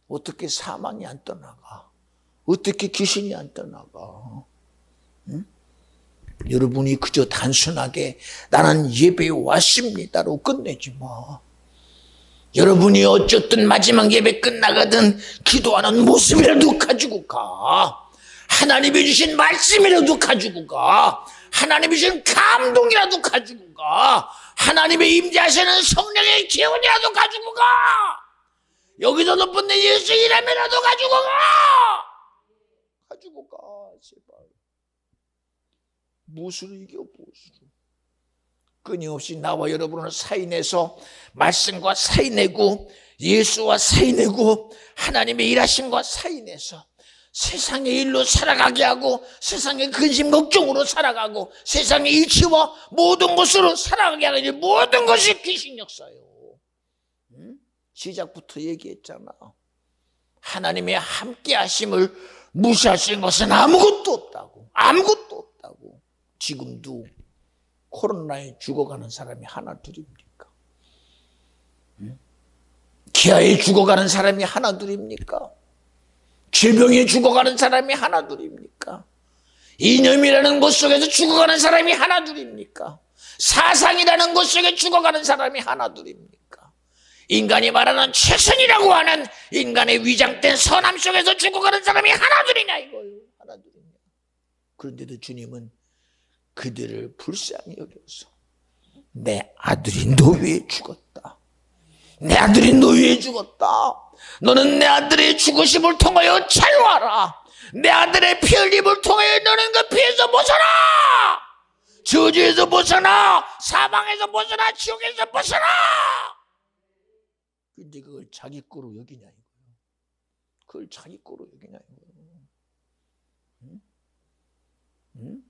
어떻게 사망이 안 떠나가? 어떻게 귀신이 안 떠나가? 응? 여러분이 그저 단순하게 나는 예배에 왔습니다로 끝내지 마. 여러분이 어쨌든 마지막 예배 끝나거든 기도하는 모습이라도 가지고 가. 하나님이 주신 말씀이라도 가지고 가. 하나님이 주신 감동이라도 가지고 가. 하나님의 임재하시는 성령의 기운이라도 가지고 가. 여기서 높은 내 예수 이름이라도 가지고 가. 가지고 가 제발. 무엇으로 이겨 무엇으로. 끊임없이 나와 여러분을 사이내서 말씀과 사이내고 예수와 사이내고 하나님의 일하심과 사이내서 세상의 일로 살아가게 하고 세상의 근심 걱정으로 살아가고 세상의 일치와 모든 것으로 살아가게 하는 모든 것이 귀신 역사예요. 시작부터 얘기했잖아. 하나님의 함께 하심을 무시할 수 있는 것은 아무것도 없다고. 아무것도 없다고. 지금도 코로나에 죽어가는 사람이 하나 둘입니까? 기아에 죽어가는 사람이 하나 둘입니까? 질병에 죽어가는 사람이 하나 둘입니까? 이념이라는 것 속에서 죽어가는 사람이 하나 둘입니까? 사상이라는 것 속에 죽어가는 사람이 하나 둘입니까? 인간이 말하는 최선이라고 하는 인간의 위장된 선함 속에서 죽어가는 사람이 하나 둘이냐 이거예요. 하나 둘이냐. 그런데도 주님은 그들을 불쌍히 여겨서 내 아들이 노예에 죽었다. 내 아들이 노예에 죽었다. 너는 내 아들의 죽으심을 통하여 자유하라. 내 아들의 피 흘림을 통하여 너는 그 피에서 벗어나. 저주에서 벗어나. 사망에서 벗어나. 지옥에서 벗어나. 근데 그걸 자기 거로 여기냐 이거예요. 그걸 자기 거로 여기냐 이거예요. 응?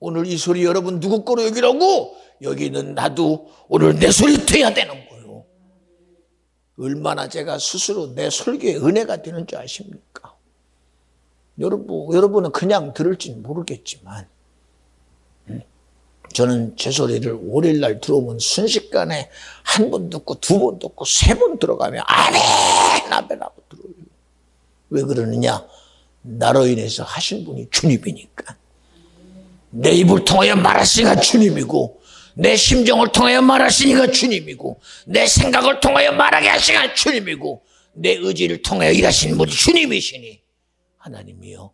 오늘 이 소리 여러분 누구 거로 여기라고? 여기는 나도 오늘 내 소리 돼야 되는 거예요. 얼마나 제가 스스로 내 설교에 은혜가 되는 줄 아십니까? 여러분은 그냥 들을지는 모르겠지만 저는 제 소리를 월요일날 들어오면 순식간에 한 번 듣고 두 번 듣고 세 번 들어가면 아멘 아멘 하고 들어요. 왜 그러느냐? 나로 인해서 하신 분이 주님이니까. 내 입을 통하여 말하시니까 주님이고 내 심정을 통하여 말하시니까 주님이고 내 생각을 통하여 말하게 하시니까 주님이고 내 의지를 통하여 일하시는 분이 주님이시니 하나님이요,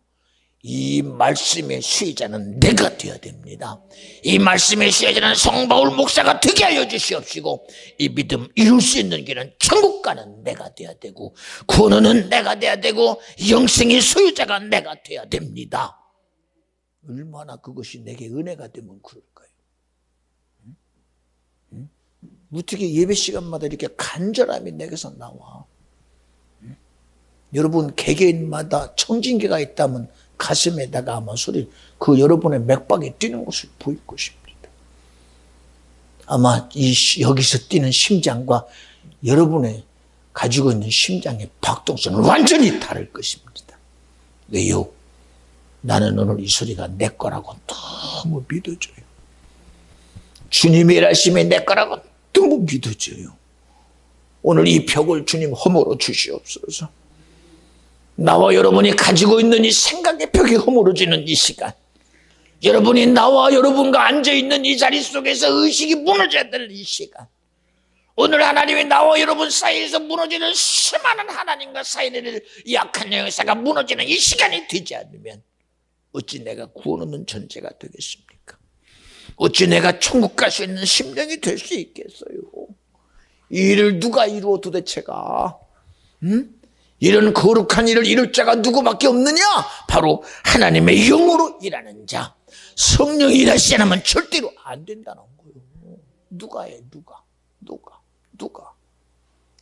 이 말씀의 수혜자는 내가 되어야 됩니다. 이 말씀의 수혜자는 성바울 목사가 되게 하여 주시옵시고 이 믿음 이룰 수 있는 길은 천국 가는 내가 되어야 되고 구원은 내가 되어야 되고 영생의 소유자가 내가 되어야 됩니다. 얼마나 그것이 내게 은혜가 되면 그럴까요? 어떻게 예배 시간마다 이렇게 간절함이 내게서 나와? 여러분 개개인마다 청진기가 있다면 가슴에다가 아마 소리 그 여러분의 맥박이 뛰는 것을 보일 것입니다. 아마 여기서 뛰는 심장과 여러분의 가지고 있는 심장의 박동성은 완전히 다를 것입니다. 왜요? 나는 오늘 이 소리가 내 거라고 너무 믿어져요. 주님의 일하심이 내 거라고 너무 믿어져요. 오늘 이 벽을 주님 허물어 주시옵소서. 나와 여러분이 가지고 있는 이 생각의 벽이 허물어지는 이 시간, 여러분이 나와 여러분과 앉아있는 이 자리 속에서 의식이 무너져야 될 이 시간, 오늘 하나님이 나와 여러분 사이에서 무너지는 수많은 하나님과 사이를 약한 영사가 무너지는 이 시간이 되지 않으면 어찌 내가 구원 없는 존재가 되겠습니까? 어찌 내가 천국 갈 수 있는 심령이 될 수 있겠어요? 이 일을 누가 이루어 도대체가? 이런 거룩한 일을 이룰 자가 누구밖에 없느냐? 바로 하나님의 영으로 일하는 자, 성령이 일하시지 않으면 절대로 안 된다는 거예요. 누가 해?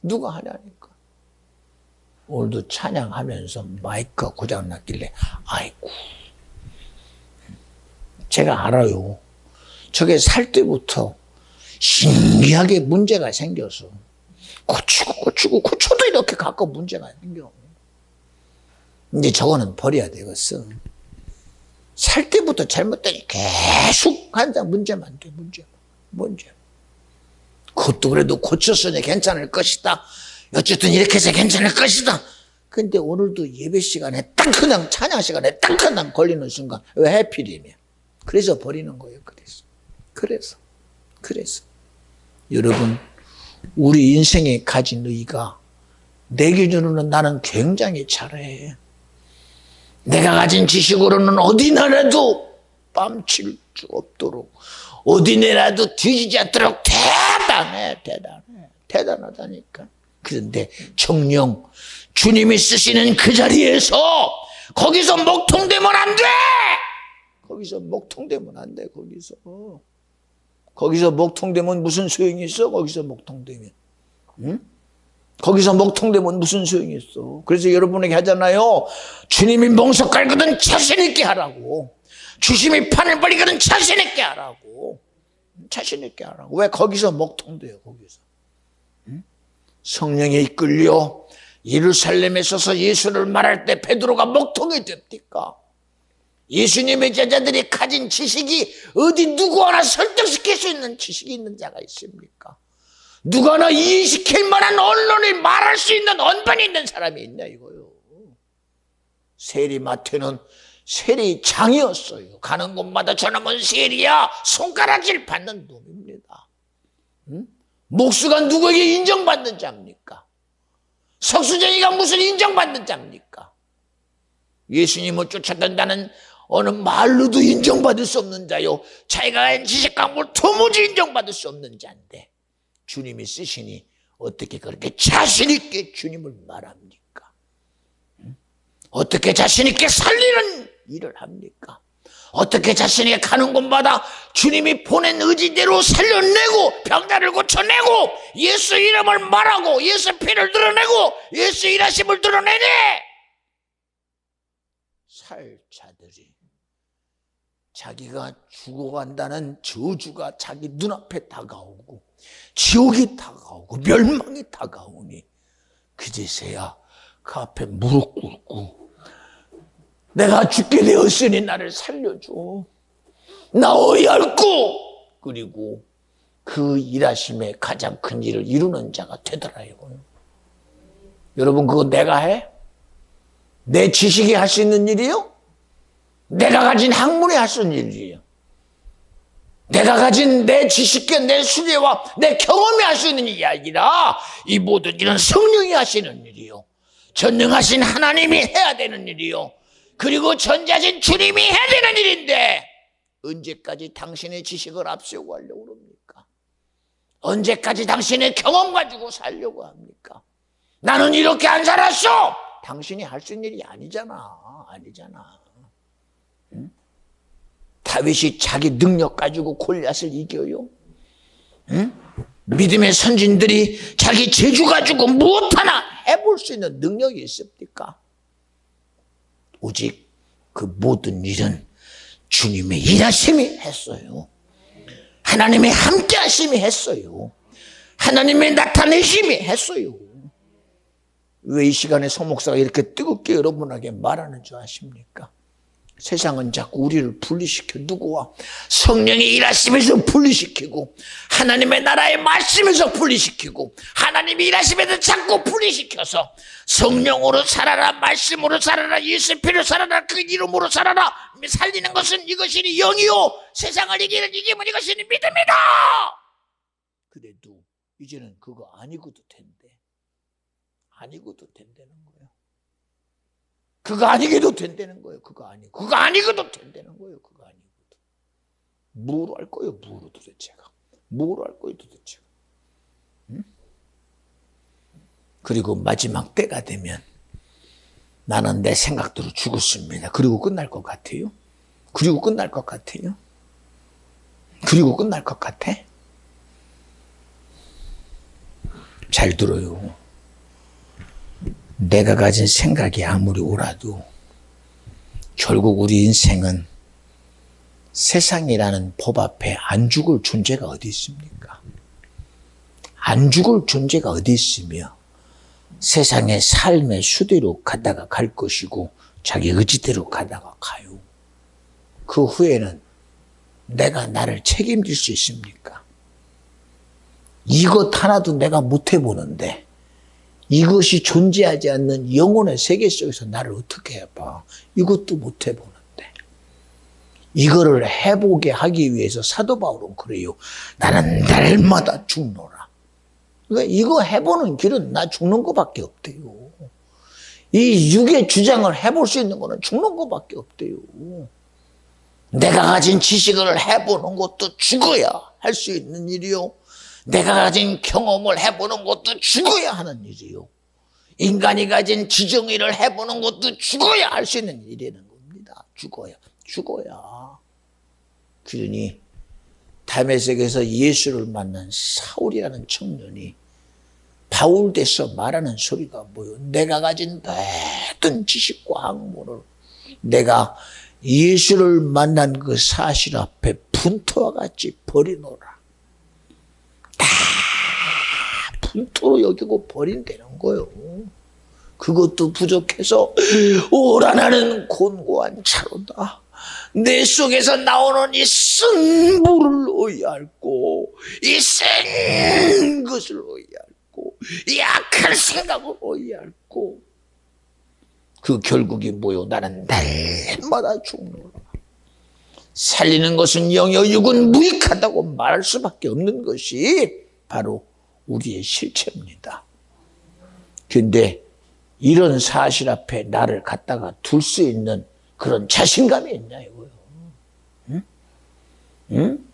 누가 하냐니까. 오늘도 찬양하면서 마이크가 고장났길래 아이고, 제가 알아요. 저게 살 때부터 신기하게 문제가 생겨서 고쳐도 이렇게 갖고 문제가 생겨. 이제 저거는 버려야 되겠어. 살 때부터 잘못되니 계속 한다. 문제만 돼. 문제. 그것도 그래도 고쳤으니 괜찮을 것이다. 어쨌든 이렇게 해서 괜찮을 것이다. 근데 오늘도 예배 시간에 딱 그냥 찬양 시간에 딱 그냥 걸리는 순간 왜 해필이면 그래서 버리는 거예요. 그래서 여러분, 우리 인생에 가진 의의가 내 기준으로는 나는 굉장히 잘해. 내가 가진 지식으로는 어디나라도 뺨칠 수 없도록, 어디내라도 뒤지지 않도록 대단하다니까. 그런데 정녕 주님이 쓰시는 그 자리에서 거기서 목통되면 안 돼. 거기서 거기서 목통되면 무슨 소용이 있어? 거기서 목통되면. 응? 거기서 목통되면 무슨 소용이 있어? 그래서 여러분에게 하잖아요. 주님이 멍석 깔거든 자신 있게 하라고. 주님이 판을 벌리거든 자신 있게 하라고. 자신 있게 하라고. 왜 거기서 목통돼요? 거기서. 응? 성령에 이끌려 예루살렘에 서서 예수를 말할 때 베드로가 목통이 됩니까? 예수님의 제자들이 가진 지식이 어디 누구 하나 설득시킬 수 있는 지식이 있는 자가 있습니까? 누구 하나 이해시킬 만한 언론을 말할 수 있는 언변이 있는 사람이 있냐 이거요. 세리마태는 세리장이었어요. 가는 곳마다 저놈은 세리야 손가락질 받는 놈입니다. 응? 목수가 누구에게 인정받는 자입니까? 석수쟁이가 무슨 인정받는 자입니까? 예수님을 쫓아간다는 어느 말로도 인정받을 수 없는 자요. 자기가 가진 지식과 뭘 도무지 인정받을 수 없는 자인데 주님이 쓰시니 어떻게 그렇게 자신 있게 주님을 말합니까? 어떻게 자신 있게 살리는 일을 합니까? 어떻게 자신 있게 가는 곳마다 주님이 보낸 의지대로 살려내고 병자를 고쳐내고 예수 이름을 말하고 예수 피를 드러내고 예수 일하심을 드러내네. 살 자들이 자기가 죽어간다는 저주가 자기 눈앞에 다가오고 지옥이 다가오고 멸망이 다가오니 그제서야 그 앞에 무릎 꿇고 내가 죽게 되었으니 나를 살려줘. 나 어이할고 그리고 그 일하심의 가장 큰 일을 이루는 자가 되더라요. 여러분 그거 내가 해? 내 지식이 할 수 있는 일이요? 내가 가진 학문이 할 수 있는 일이에요. 내가 가진 내 지식과 내 수레와 내 경험이 할 수 있는 일이 아니라 이 모든 일은 성령이 하시는 일이요. 전능하신 하나님이 해야 되는 일이요. 그리고 전자신 주님이 해야 되는 일인데 언제까지 당신의 지식을 앞세우고 하려고 그럽니까? 언제까지 당신의 경험 가지고 살려고 합니까? 나는 이렇게 안 살았어! 당신이 할 수 있는 일이 아니잖아. 응? 다윗이 자기 능력 가지고 골리앗을 이겨요? 응? 믿음의 선진들이 자기 재주 가지고 무엇 하나 해볼 수 있는 능력이 있습니까? 오직 그 모든 일은 주님의 일하심이 했어요. 하나님의 함께하심이 했어요. 하나님의 나타내심이 했어요. 왜 이 시간에 성목사가 이렇게 뜨겁게 여러분에게 말하는 줄 아십니까? 세상은 자꾸 우리를 분리시켜 누구와 성령의 일하심에서 분리시키고 하나님의 나라의 말씀에서 분리시키고 하나님의 일하심에서 자꾸 분리시켜서 성령으로 살아라 말씀으로 살아라 예수 피로 살아라 그 이름으로 살아라 살리는 것은 이것이니 영이요 세상을 이기면 이것이니 믿음이다. 그래도 이제는 그거 아니고도 된대. 아니고도 된다는 거예요. 그거 아니게도 된다는 거예요. 그거 아니고도 된다는 거예요. 그거 아니고도. 뭐로 할 거예요? 뭐로 도대체가? 뭐로 할 거예요? 도대체가? 응? 그리고 마지막 때가 되면 나는 내 생각대로 죽었습니다. 그리고 끝날 것 같아요? 그리고 끝날 것 같아요? 그리고 끝날 것 같아? 잘 들어요. 내가 가진 생각이 아무리 옳아도 결국 우리 인생은 세상이라는 법 앞에 안 죽을 존재가 어디 있습니까? 안 죽을 존재가 어디 있으며 세상의 삶의 수대로 가다가 갈 것이고 자기 의지대로 가다가 가요. 그 후에는 내가 나를 책임질 수 있습니까? 이것 하나도 내가 못 해보는데 이것이 존재하지 않는 영혼의 세계 속에서 나를 어떻게 해봐. 이것도 못 해보는데. 이거를 해보게 하기 위해서 사도 바울은 그래요. 나는 날마다 죽노라. 그러니까 이거 해보는 길은 나 죽는 것밖에 없대요. 이 육의 주장을 해볼 수 있는 거는 죽는 것밖에 없대요. 내가 가진 지식을 해보는 것도 죽어야 할 수 있는 일이요. 내가 가진 경험을 해보는 것도 죽어야 하는 일이요. 인간이 가진 지정의를 해보는 것도 죽어야 할 수 있는 일이라는 겁니다. 죽어야. 그러니 다메섹에서 예수를 만난 사울이라는 청년이 바울 돼서 말하는 소리가 뭐요? 내가 가진 모든 지식과 학문을 내가 예수를 만난 그 사실 앞에 분토와 같이 버리노라. 다 분토로 여기고 버린다는 거예요. 그것도 부족해서 오라 나는 곤고한 차로다. 내 속에서 나오는 이 쓴물을 의뢰할고 이 센 것을 의뢰할고 이 악한 생각을 의뢰할고 그 결국이 뭐요? 나는 날마다 죽노라. 살리는 것은 영이요 육은 무익하다고 말할 수밖에 없는 것이 바로 우리의 실체입니다. 그런데 이런 사실 앞에 나를 갖다가 둘 수 있는 그런 자신감이 있냐 이거요. 응? 응?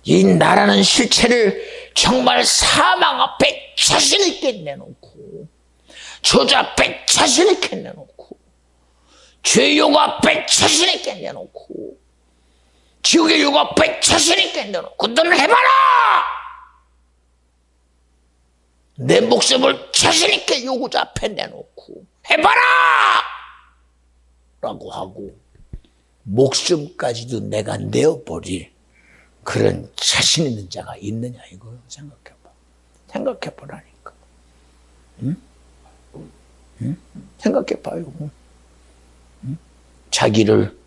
이 나라는 실체를 정말 사망 앞에 자신 있게 내놓고 저주 앞에 자신 있게 내놓고 죄욕 앞에 자신 있게 내놓고 지옥의 욕 앞에 자신 있게 내놓고 너는 해봐라! 내 목숨을 자신 있게 요구자 앞에 내놓고 해봐라! 라고 하고 목숨까지도 내가 내어버릴 그런 자신 있는 자가 있느냐 이거요. 생각해봐. 생각해보라니까. 응? 응? 생각해봐요. 응? 자기를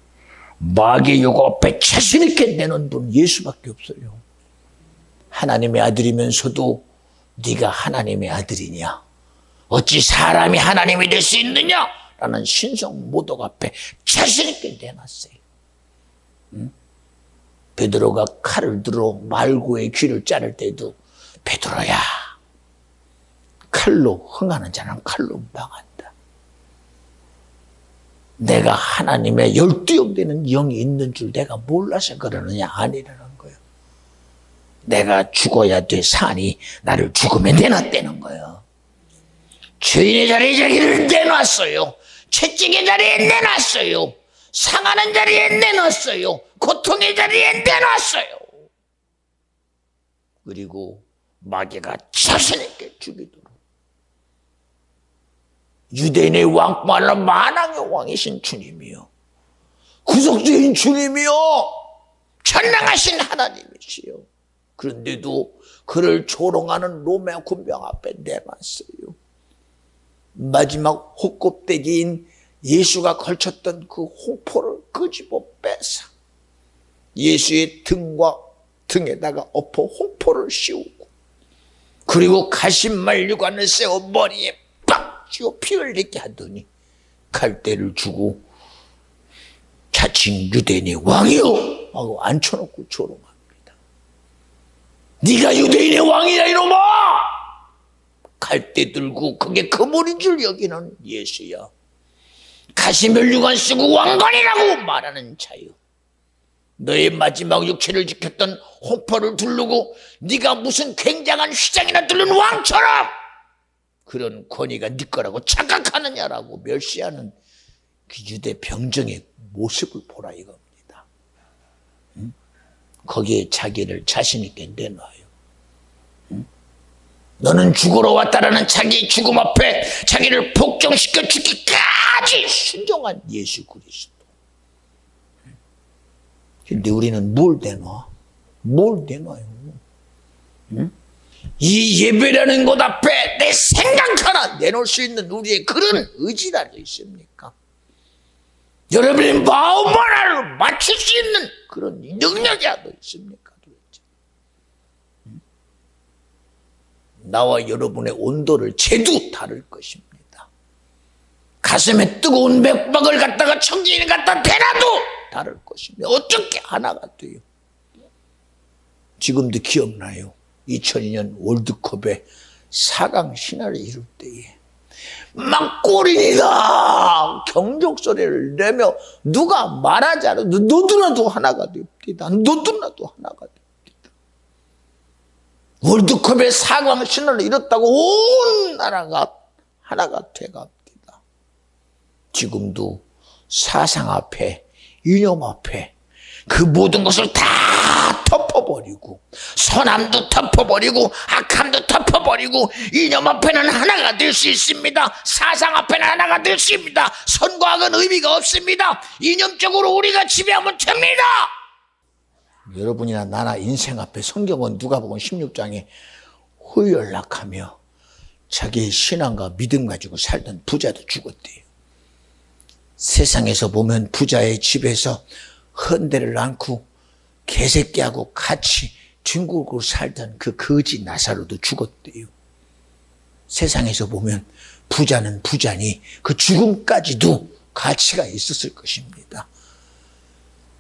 마귀의 요구 앞에 자신 있게 내놓은 분 예수밖에 없어요. 하나님의 아들이면서도 네가 하나님의 아들이냐? 어찌 사람이 하나님이 될 수 있느냐? 라는 신성 모독 앞에 자신 있게 내놨어요. 응? 베드로가 칼을 들어 말고의 귀를 자를 때도 베드로야, 칼로 흥하는 자는 칼로 망한다. 내가 하나님의 12형 되는 영이 있는 줄 내가 몰라서 그러느냐? 아니라는 거예요. 내가 죽어야 돼 산이 나를 죽음에 내놨다는 거예요. 죄인의 자리에 자기를 내놨어요. 채찍의 자리에 내놨어요. 상하는 자리에 내놨어요. 고통의 자리에 내놨어요. 그리고 마귀가 자신있게 죽이도록 유대인의 왕뿐 아니라 만왕의 왕이신 주님이요, 구속주인 주님이요, 전능하신 하나님이시요. 그런데도 그를 조롱하는 로마 군병 앞에 내놨어요. 마지막 호껍데기인 예수가 걸쳤던 그 홍포를 끄집어 빼서 예수의 등과 등에다가 엎어 홍포를 씌우고 그리고 가신말류관을 세워 머리에 빡 쥐어 피 흘리게 하더니 칼대를 주고 자칭 유대인의 왕이요 하고 앉혀놓고 조롱합니다. 네가 유대인의 왕이야 이놈아! 칼대 들고 그게 그물인 줄 여기는 예수야. 가시면류관 쓰고 왕관이라고 말하는 자요. 너의 마지막 육체를 지켰던 홍포를 두르고 네가 무슨 굉장한 휘장이나 두른 왕처럼 그런 권위가 네 거라고 착각하느냐라고 멸시하는 그 유대 병정의 모습을 보라 이겁니다. 응? 거기에 자기를 자신 있게 내놔요. 응? 너는 죽으러 왔다라는 자기의 죽음 앞에 자기를 복종시켜 죽기까지 순종한 예수 그리스도. 근데 우리는 뭘 내놔? 뭘 내놔요? 응? 이 예배라는 곳 앞에 내 생각 하나 내놓을 수 있는 우리의 그런 의지라도 있습니까? 여러분의 마음 하나를 맞출 수 있는 그런 능력이라도 있습니까? 도대체? 응? 나와 여러분의 온도를 재도 다를 것입니다. 가슴에 뜨거운 맥박을 갖다가 청진을 갖다 대놔도 다를 것입니다. 어떻게 하나가 돼요? 지금도 기억나요. 2002년 월드컵에 4강 신화를 이룰 때에 막 골인이다 경적 소리를 내며 누가 말하지 않아도 너도나도 하나가 됩니다. 너도나도 하나가 됩니다. 월드컵에 4강 신화를 이뤘다고 온 나라가 하나가 돼갑니다. 지금도 사상 앞에 이념 앞에 그 모든 것을 다 덮어버리고 덮어버리고 선함도 덮어버리고 악함도 덮어버리고 이념 앞에는 하나가 될 수 있습니다. 사상 앞에는 하나가 될 수 있습니다. 선과 악은 의미가 없습니다. 이념적으로 우리가 지배하면 됩니다. 여러분이나 나나 인생 앞에 성경은 누가복음 16장에 호연락하며 자기의 신앙과 믿음 가지고 살던 부자도 죽었대요. 세상에서 보면 부자의 집에서 헌대를 안고 개새끼하고 같이 중국으로 살던 그 거지 나사로도 죽었대요. 세상에서 보면 부자는 부자니 그 죽음까지도 가치가 있었을 것입니다.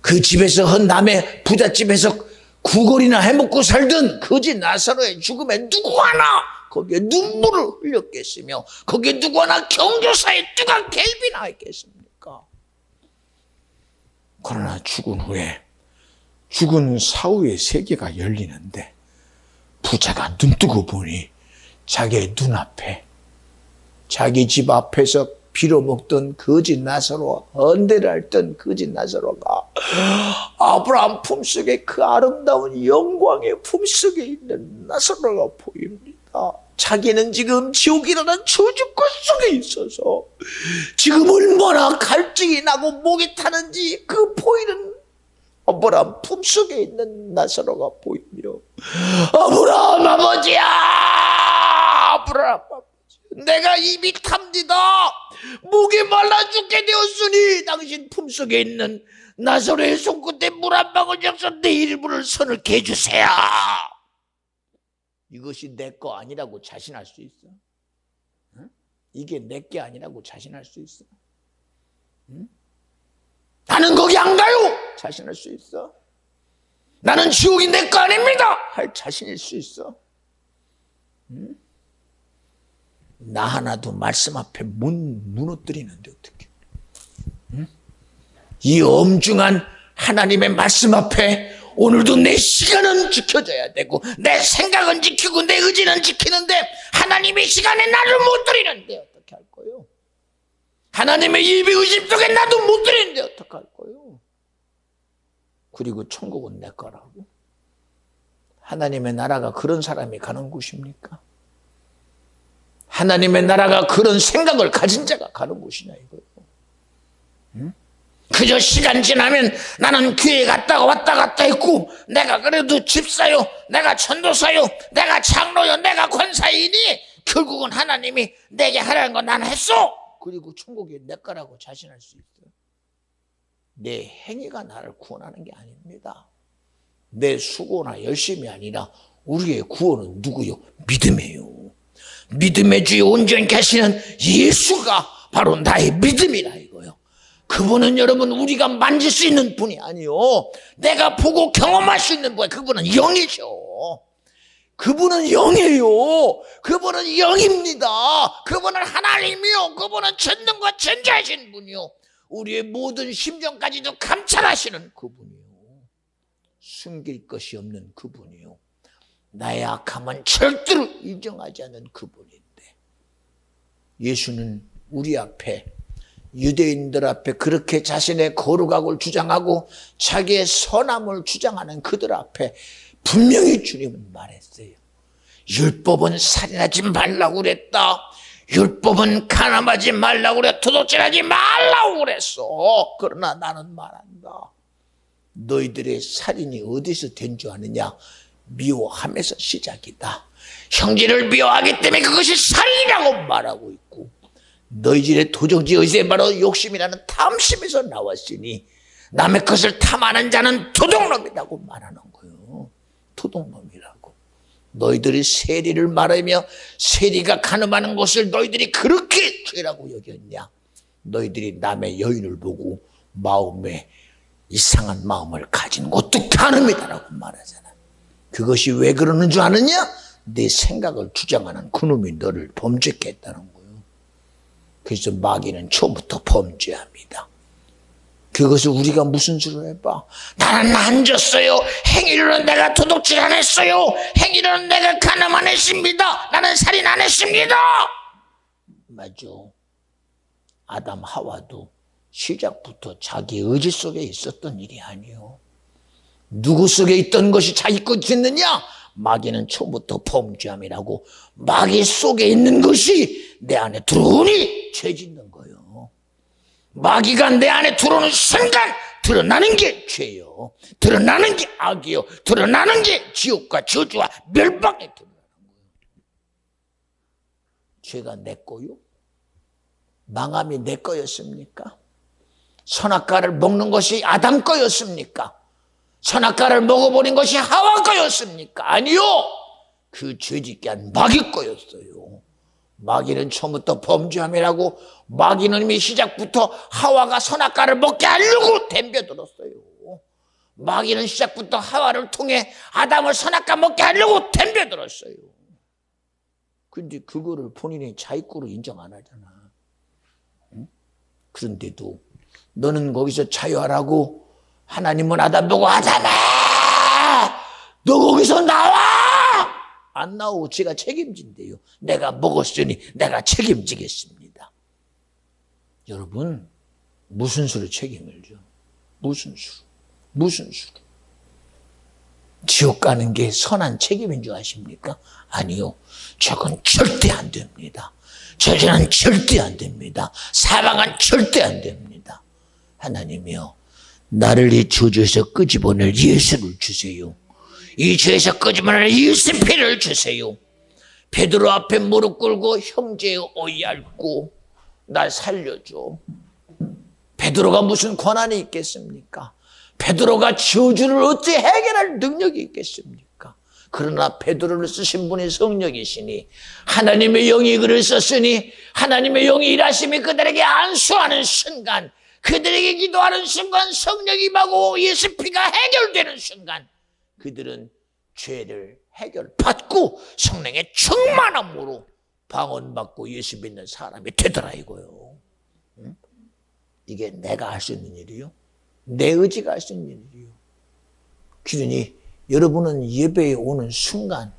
그 집에서 남의 부잣집에서 구걸이나 해먹고 살던 거지 나사로의 죽음에 누구 하나 거기에 눈물을 흘렸겠으며 거기에 누구 하나 경조사에 뜨거운 갤비나 했겠습니까? 그러나 죽은 후에 죽은 사후의 세계가 열리는데 부자가 눈뜨고 보니 자기의 눈앞에 자기 집 앞에서 빌어먹던 거지 나사로와 헌대를 앓던 거지 나사로가 아브라함 품속에 그 아름다운 영광의 품속에 있는 나사로가 보입니다. 자기는 지금 지옥이라는 저주권 속에 있어서 지금 얼마나 갈증이 나고 목이 타는지 그 보이는 아브라함 품속에 있는 나사로가 보이며 아브라함 아버지야, 아브라함 아버지, 내가 입이 탑니다. 목이 말라 죽게 되었으니 당신 품속에 있는 나사로의 손끝에 물 한 방울 적셔 내 일부를 손을게 해주세요. 이것이 내 거 아니라고 자신할 수 있어? 응? 이게 내 게 아니라고 자신할 수 있어? 응? 나는 거기 안 가요! 자신할 수 있어? 나는 지옥이 내 거 아닙니다! 할 자신일 수 있어? 응? 나 하나도 말씀 앞에 무너뜨리는데 어떡해? 응? 이 엄중한 하나님의 말씀 앞에 오늘도 내 시간은 지켜져야 되고 내 생각은 지키고 내 의지는 지키는데 하나님의 시간에 나를 못 드리는데 어떻게 할 거요? 하나님의 예비 의심 속에 나도 못 드리는데 어떻게 할 거요? 그리고 천국은 내 거라고? 하나님의 나라가 그런 사람이 가는 곳입니까? 하나님의 나라가 그런 생각을 가진 자가 가는 곳이냐 이거요. 응? 그저 시간 지나면 나는 교회 갔다가 왔다 갔다 했고 내가 그래도 집사요, 내가 전도사요, 내가 장로요, 내가 권사이니 결국은 하나님이 내게 하라는 건 난 했어. 그리고 천국이 내 거라고 자신할 수 있어요. 내 행위가 나를 구원하는 게 아닙니다. 내 수고나 열심이 아니라 우리의 구원은 누구요? 믿음이에요. 믿음의 주에 온전히 하시는 예수가 바로 나의 믿음이라 이거요. 그분은 여러분 우리가 만질 수 있는 분이 아니요, 내가 보고 경험할 수 있는 분, 그분은 영이죠. 그분은 영이에요. 그분은 영입니다. 그분은 하나님이요. 그분은 전능과 전지하신 분이요. 우리의 모든 심정까지도 감찰하시는 그분이요. 숨길 것이 없는 그분이요. 나의 악함은 절대로 인정하지 않는 그분인데 예수는 우리 앞에, 유대인들 앞에 그렇게 자신의 거룩함을 주장하고 자기의 선함을 주장하는 그들 앞에 분명히 주님은 말했어요. 율법은 살인하지 말라고 그랬다. 율법은 간음하지 말라고 그래. 도둑질하지 말라고 그랬어. 그러나 나는 말한다. 너희들의 살인이 어디서 된 줄 아느냐? 미워함에서 시작이다. 형제를 미워하기 때문에 그것이 살인이라고 말하고 있고, 너희들의 도적지 의세 바로 욕심이라는 탐심에서 나왔으니 남의 것을 탐하는 자는 도둑놈이라고 말하는 거예요. 도둑놈이라고. 너희들이 세리를 말하며 세리가 간음하는 것을 너희들이 그렇게 죄라고 여겼냐? 너희들이 남의 여인을 보고 마음에 이상한 마음을 가진 것도 간음이다라고 말하잖아. 그것이 왜 그러는 줄 아느냐? 내 생각을 주장하는 그놈이 너를 범죄케 했다는 거예요. 그래서 마귀는 처음부터 범죄합니다. 그것을 우리가 무슨 수로 해봐? 나는 안 졌어요. 행위로는 내가 도둑질 안 했어요. 행위로는 내가 간음 안 했습니다. 나는 살인 안 했습니다. 맞아. 아담 하와도 시작부터 자기 의지 속에 있었던 일이 아니요. 누구 속에 있던 것이 자기 것이 됐느냐? 마귀는 처음부터 범죄함이라고. 마귀 속에 있는 것이 내 안에 들어오니 죄 짓는 거예요. 마귀가 내 안에 들어오는 순간 드러나는 게 죄요. 드러나는 게 악이요. 드러나는 게 지옥과 저주와 멸망에 드러나는 거예요. 죄가 내 거요? 망함이 내 거였습니까? 선악과를 먹는 것이 아담 거였습니까? 선악과를 먹어버린 것이 하와 거였습니까? 아니요. 그 죄짓게 한 마귀 거였어요. 마귀는 처음부터 범죄함이라고. 마귀는 이미 시작부터 하와가 선악과를 먹게 하려고 덤벼들었어요. 마귀는 시작부터 하와를 통해 아담을 선악과 먹게 하려고 덤벼들었어요. 근데 그거를 본인이 자기 거로 인정 안 하잖아. 응? 그런데도 너는 거기서 자유하라고. 하나님은 아담 보고 아담아 너 거기서 나와. 안 나오고 제가 책임진대요. 내가 먹었으니 내가 책임지겠습니다. 여러분 무슨 수로 책임을 져? 무슨 수로? 지옥 가는 게 선한 책임인 줄 아십니까? 아니요. 저건 절대 안 됩니다. 저주는 절대 안 됩니다. 사망은 절대 안 됩니다. 하나님이요, 나를 이 저주에서 끄집어낼 예수를 주세요. 이 죄에서 끄집어낼 예수 피를 주세요. 베드로 앞에 무릎 꿇고 형제여 어이할고 날 살려줘. 베드로가 무슨 권한이 있겠습니까? 베드로가 저주를 어찌 해결할 능력이 있겠습니까? 그러나 베드로를 쓰신 분이 성령이시니 하나님의 영이 그를 썼으니 하나님의 영이 일하심이 그들에게 안수하는 순간, 그들에게 기도하는 순간 성령이 임하고 예수 피가 해결되는 순간 그들은 죄를 해결받고 성령의 충만함으로 방언받고 예수 믿는 사람이 되더라 이거요. 응? 이게 내가 할 수 있는 일이요? 내 의지가 할 수 있는 일이요. 그러니 여러분은 예배에 오는 순간,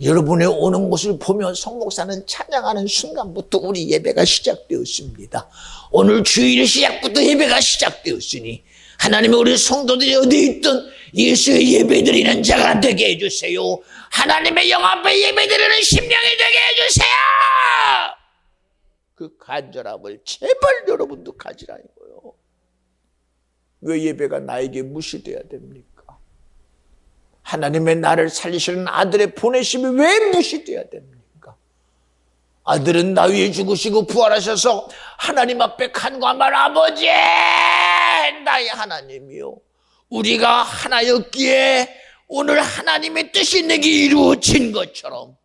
여러분의 오는 곳을 보며 성목사는 찬양하는 순간부터 우리 예배가 시작되었습니다. 오늘 주일 시작부터 예배가 시작되었으니 하나님이 우리 성도들이 어디 있든 예수의 예배드리는 자가 되게 해주세요. 하나님의 영 앞에 예배드리는 심령이 되게 해주세요. 그 간절함을 제발 여러분도 가지라는 거예요. 왜 예배가 나에게 무시돼야 됩니까? 하나님의 나를 살리시는 아들의 보내심이 왜 무시돼야 됩니까? 아들은 나 위해 죽으시고 부활하셔서 하나님 앞에 간구하면 아버지 나의 하나님이요, 우리가 하나였기에 오늘 하나님의 뜻이 내게 이루어진 것처럼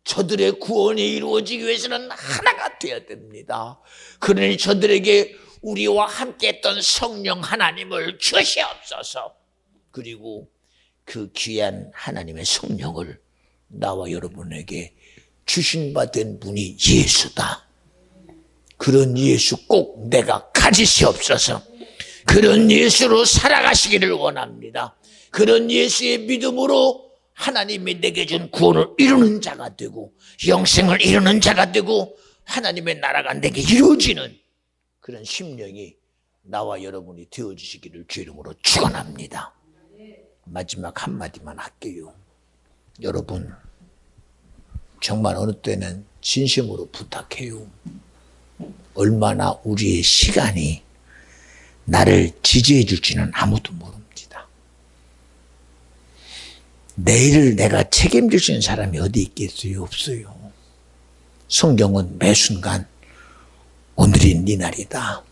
저들의 구원이 이루어지기 위해서는 하나가 되어야 됩니다. 그러니 저들에게 우리와 함께 했던 성령 하나님을 주시옵소서. 그리고 그 귀한 하나님의 성령을 나와 여러분에게 주신 바 된 분이 예수다. 그런 예수 꼭 내가 가지시옵소서. 그런 예수로 살아가시기를 원합니다. 그런 예수의 믿음으로 하나님이 내게 준 구원을 이루는 자가 되고 영생을 이루는 자가 되고 하나님의 나라가 내게 이루어지는 그런 심령이 나와 여러분이 되어주시기를 주 이름으로 축원합니다. 마지막 한마디만 할게요. 여러분 정말 어느 때는 진심으로 부탁해요. 얼마나 우리의 시간이 나를 지지해 줄지는 아무도 모릅니다. 내일을 내가 책임질 수 있는 사람이 어디 있겠어요? 없어요. 성경은 매 순간 오늘이 네 날이다.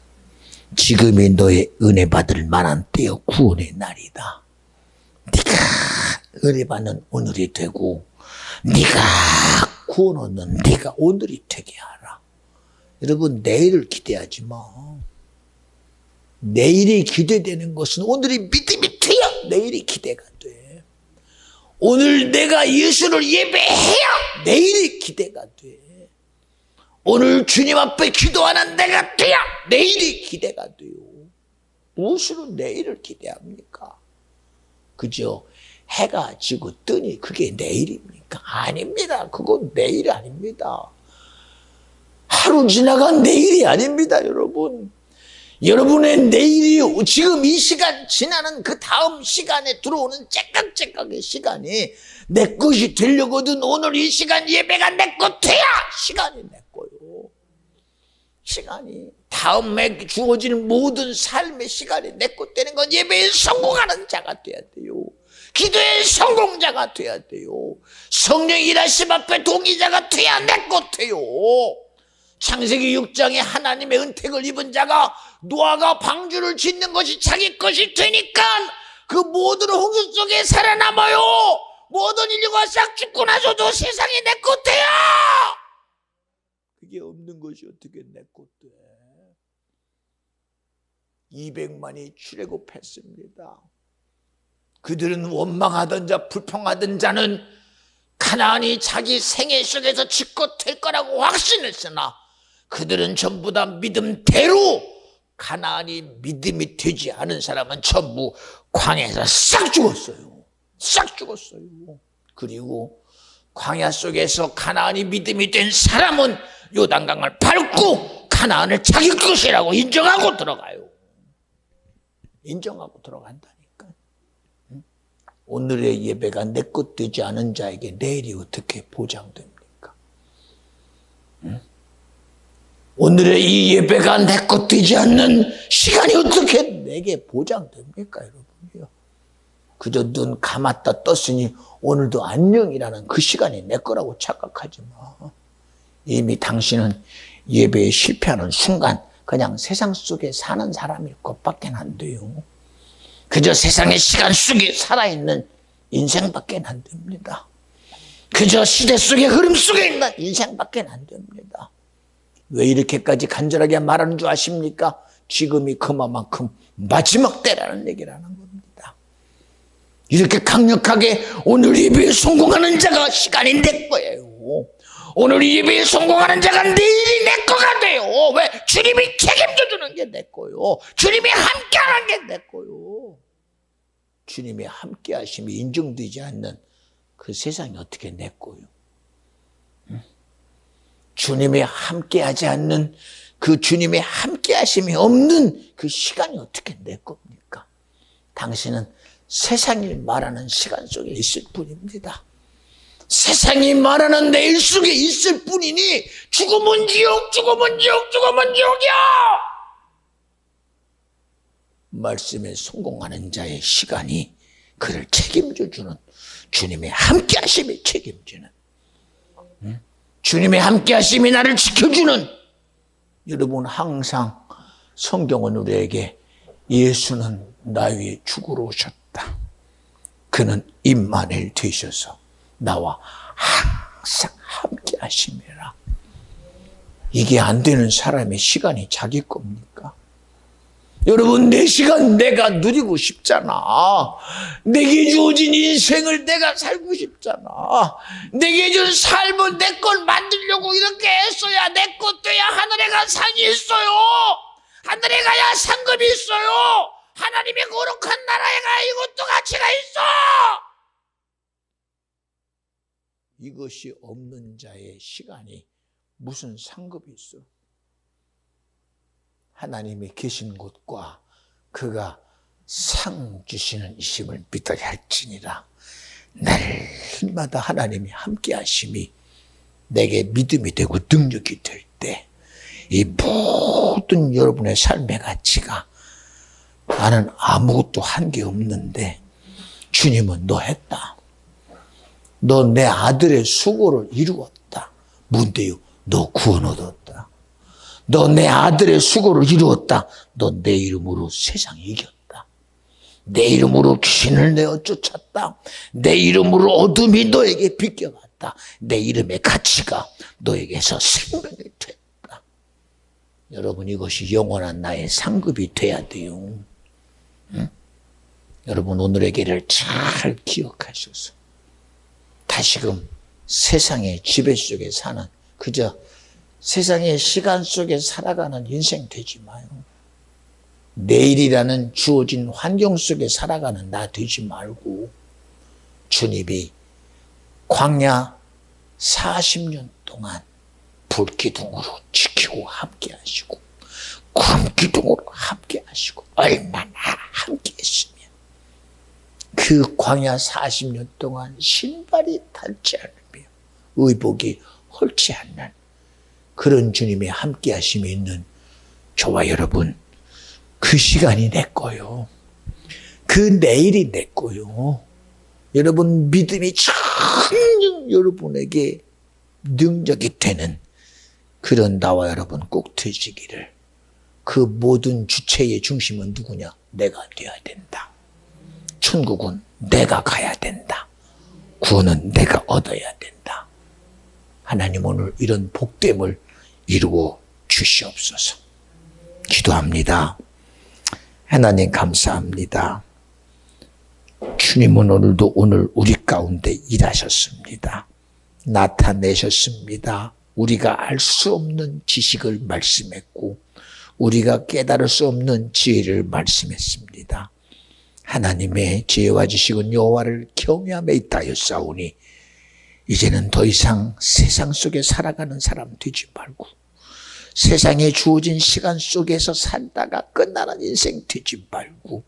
지금이 너의 은혜 받을 만한 때여 구원의 날이다. 네가 은혜 받는 오늘이 되고 네가 구원 얻는 네가 오늘이 되게 하라. 여러분 내일을 기대하지 마. 내일이 기대되는 것은 오늘이 믿음이 돼야 내일이 기대가 돼. 오늘 내가 예수를 예배해야 내일이 기대가 돼. 오늘 주님 앞에 기도하는 내가 돼야 내일이 기대가 돼요. 무엇으로 내일을 기대합니까? 그저 해가 지고 뜨니 그게 내일입니까? 아닙니다. 그건 내일이 아닙니다. 하루 지나간 내일이 아닙니다, 여러분. 여러분의 내일이 지금 이 시간 지나는 그 다음 시간에 들어오는 째깍째깍의 시간이 내 것이 되려거든. 오늘 이 시간 예배가 내 것 돼야 시간이 내 거요. 시간이 다음에 주어지는 모든 삶의 시간이 내 것 되는 건 예배에 성공하는 자가 돼야 돼요. 기도의 성공자가 돼야 돼요. 성령 일하심 앞에 동의자가 돼야 내 것 돼요. 창세기 6장에 하나님의 은택을 입은 자가 노아가 방주를 짓는 것이 자기 것이 되니까 그 모든 홍수 속에 살아남아요. 모든 인류가 싹 죽고 나서도 세상이 내 것 돼야. 그게 없는 것이 어떻게 내 것 돼. 200만이 출애굽했습니다. 그들은 원망하던 자, 불평하던 자는 가나안이 자기 생애 속에서 집권될 거라고 확신했으나 그들은 전부 다 믿음대로 가나안이 믿음이 되지 않은 사람은 전부 광야에서 싹 죽었어요. 싹 죽었어요. 그리고 광야 속에서 가나안이 믿음이 된 사람은 요단강을 밟고 가나안을 자기 것이라고 인정하고 들어가요. 인정하고 들어간다니까. 오늘의 예배가 내 것 되지 않은 자에게 내일이 어떻게 보장됩니까? 오늘의 이 예배가 내 것 되지 않는 시간이 어떻게 내게 보장됩니까, 여러분이요? 그저 눈 감았다 떴으니 오늘도 안녕이라는 그 시간이 내 거라고 착각하지 마. 이미 당신은 예배에 실패하는 순간 그냥 세상 속에 사는 사람일 것밖에 안 돼요. 그저 세상의 시간 속에 살아있는 인생밖에 안 됩니다. 그저 시대 속의 흐름 속에 있는 인생밖에 안 됩니다. 왜 이렇게까지 간절하게 말하는 줄 아십니까? 지금이 그만큼 마지막 때라는 얘기라는 겁니다. 이렇게 강력하게 오늘 예배에 성공하는 자가 시간이 내 거예요. 오늘 예배에 성공하는 자가 내일이 내 거가 돼요. 왜? 주님이 책임져 주는 게 내 거요. 주님이 함께하는 게 내 거요. 주님의 함께하심이 인정되지 않는 그 세상이 어떻게 내 거요. 주님의 함께하지 않는 그 주님의 함께하심이 없는 그 시간이 어떻게 내 겁니까? 당신은 세상이 말하는 시간 속에 있을 뿐입니다. 세상이 말하는 내일 속에 있을 뿐이니 죽으면 지옥, 죽으면 지옥, 죽으면 지옥이야. 말씀에 성공하는 자의 시간이 그를 책임져 주는 주님의 함께하심이 책임지는, 주님의 함께하심이 나를 지켜주는. 여러분, 항상 성경은 우리에게 예수는 나 위에 죽으러 오셨다. 그는 임마누엘 되셔서 나와 항상 함께 하심이라. 이게 안 되는 사람의 시간이 자기 겁니까? 여러분, 내 시간 내가 누리고 싶잖아. 내게 주어진 인생을 내가 살고 싶잖아. 내게 준 삶을 내 걸 만들려고 이렇게 했어야 내 것 돼야 하늘에 가 상이 있어요. 하늘에 가야 상급이 있어요. 하나님의 거룩한 나라에 가야 이것도 가치가 있어. 이것이 없는 자의 시간이 무슨 상급이 있어? 하나님이 계신 곳과 그가 상 주시는 이심을 믿어야 할지니라. 날마다 하나님이 함께 하심이 내게 믿음이 되고 능력이 될 때 이 모든 여러분의 삶의 가치가, 나는 아무것도 한 게 없는데 주님은 너 했다. 너 내 아들의 수고를 이루었다. 뭔데요? 너 구원 얻었다. 너 내 아들의 수고를 이루었다. 너 내 이름으로 세상을 이겼다. 내 이름으로 귀신을 내어 쫓았다. 내 이름으로 어둠이 너에게 비껴갔다. 내 이름의 가치가 너에게서 생명이 됐다. 여러분, 이것이 영원한 나의 상급이 돼야 돼요. 응? 여러분, 오늘의 길을 잘 기억하셔서 다시금 세상의 지배 속에 사는, 그저 세상의 시간 속에 살아가는 인생 되지 마요. 내일이라는 주어진 환경 속에 살아가는 나 되지 말고, 주님이 광야 40년 동안 불기둥으로 지키고 함께 하시고, 구름 기둥으로 함께 하시고 얼마나 함께 했으면 그 광야 40년 동안 신발이 닳지 않으며 의복이 헐지 않는 그런 주님의 함께 하심이 있는 저와 여러분, 그 시간이 내 거요. 그 내일이 내 거요. 여러분 믿음이 전혀 여러분에게 능력이 되는 그런 나와 여러분 꼭 되시기를. 그 모든 주체의 중심은 누구냐? 내가 되어야 된다. 천국은 내가 가야 된다. 구원은 내가 얻어야 된다. 하나님 오늘 이런 복됨을 이루어 주시옵소서. 기도합니다. 하나님 감사합니다. 주님은 오늘도 오늘 우리 가운데 일하셨습니다. 나타내셨습니다. 우리가 알 수 없는 지식을 말씀했고 우리가 깨달을 수 없는 지혜를 말씀했습니다. 하나님의 지혜와 지식은 여호와를 경외함에 있다 하였사오니 이제는 더 이상 세상 속에 살아가는 사람 되지 말고 세상에 주어진 시간 속에서 살다가 끝나는 인생 되지 말고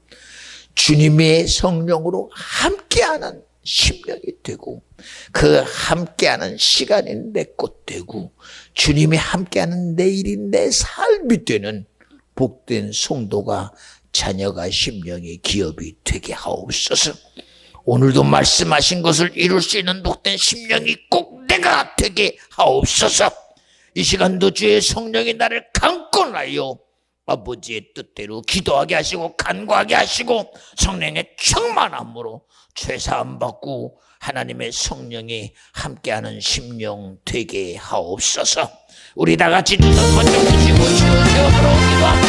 주님의 성령으로 함께하는 심령이 되고 그 함께하는 시간이 내 것 되고 주님이 함께하는 내일이 내 삶이 되는 복된 성도가 자녀가 심령이 기업이 되게 하옵소서. 오늘도 말씀하신 것을 이룰 수 있는 복된 심령이 꼭 내가 되게 하옵소서. 이 시간도 주의 성령이 나를 강권하여 아버지의 뜻대로 기도하게 하시고 간구하게 하시고 성령의 충만함으로 죄사함 받고 하나님의 성령이 함께하는 심령 되게 하옵소서. 우리 다 같이 두 손 번쩍 드시고 주여 기도합니다.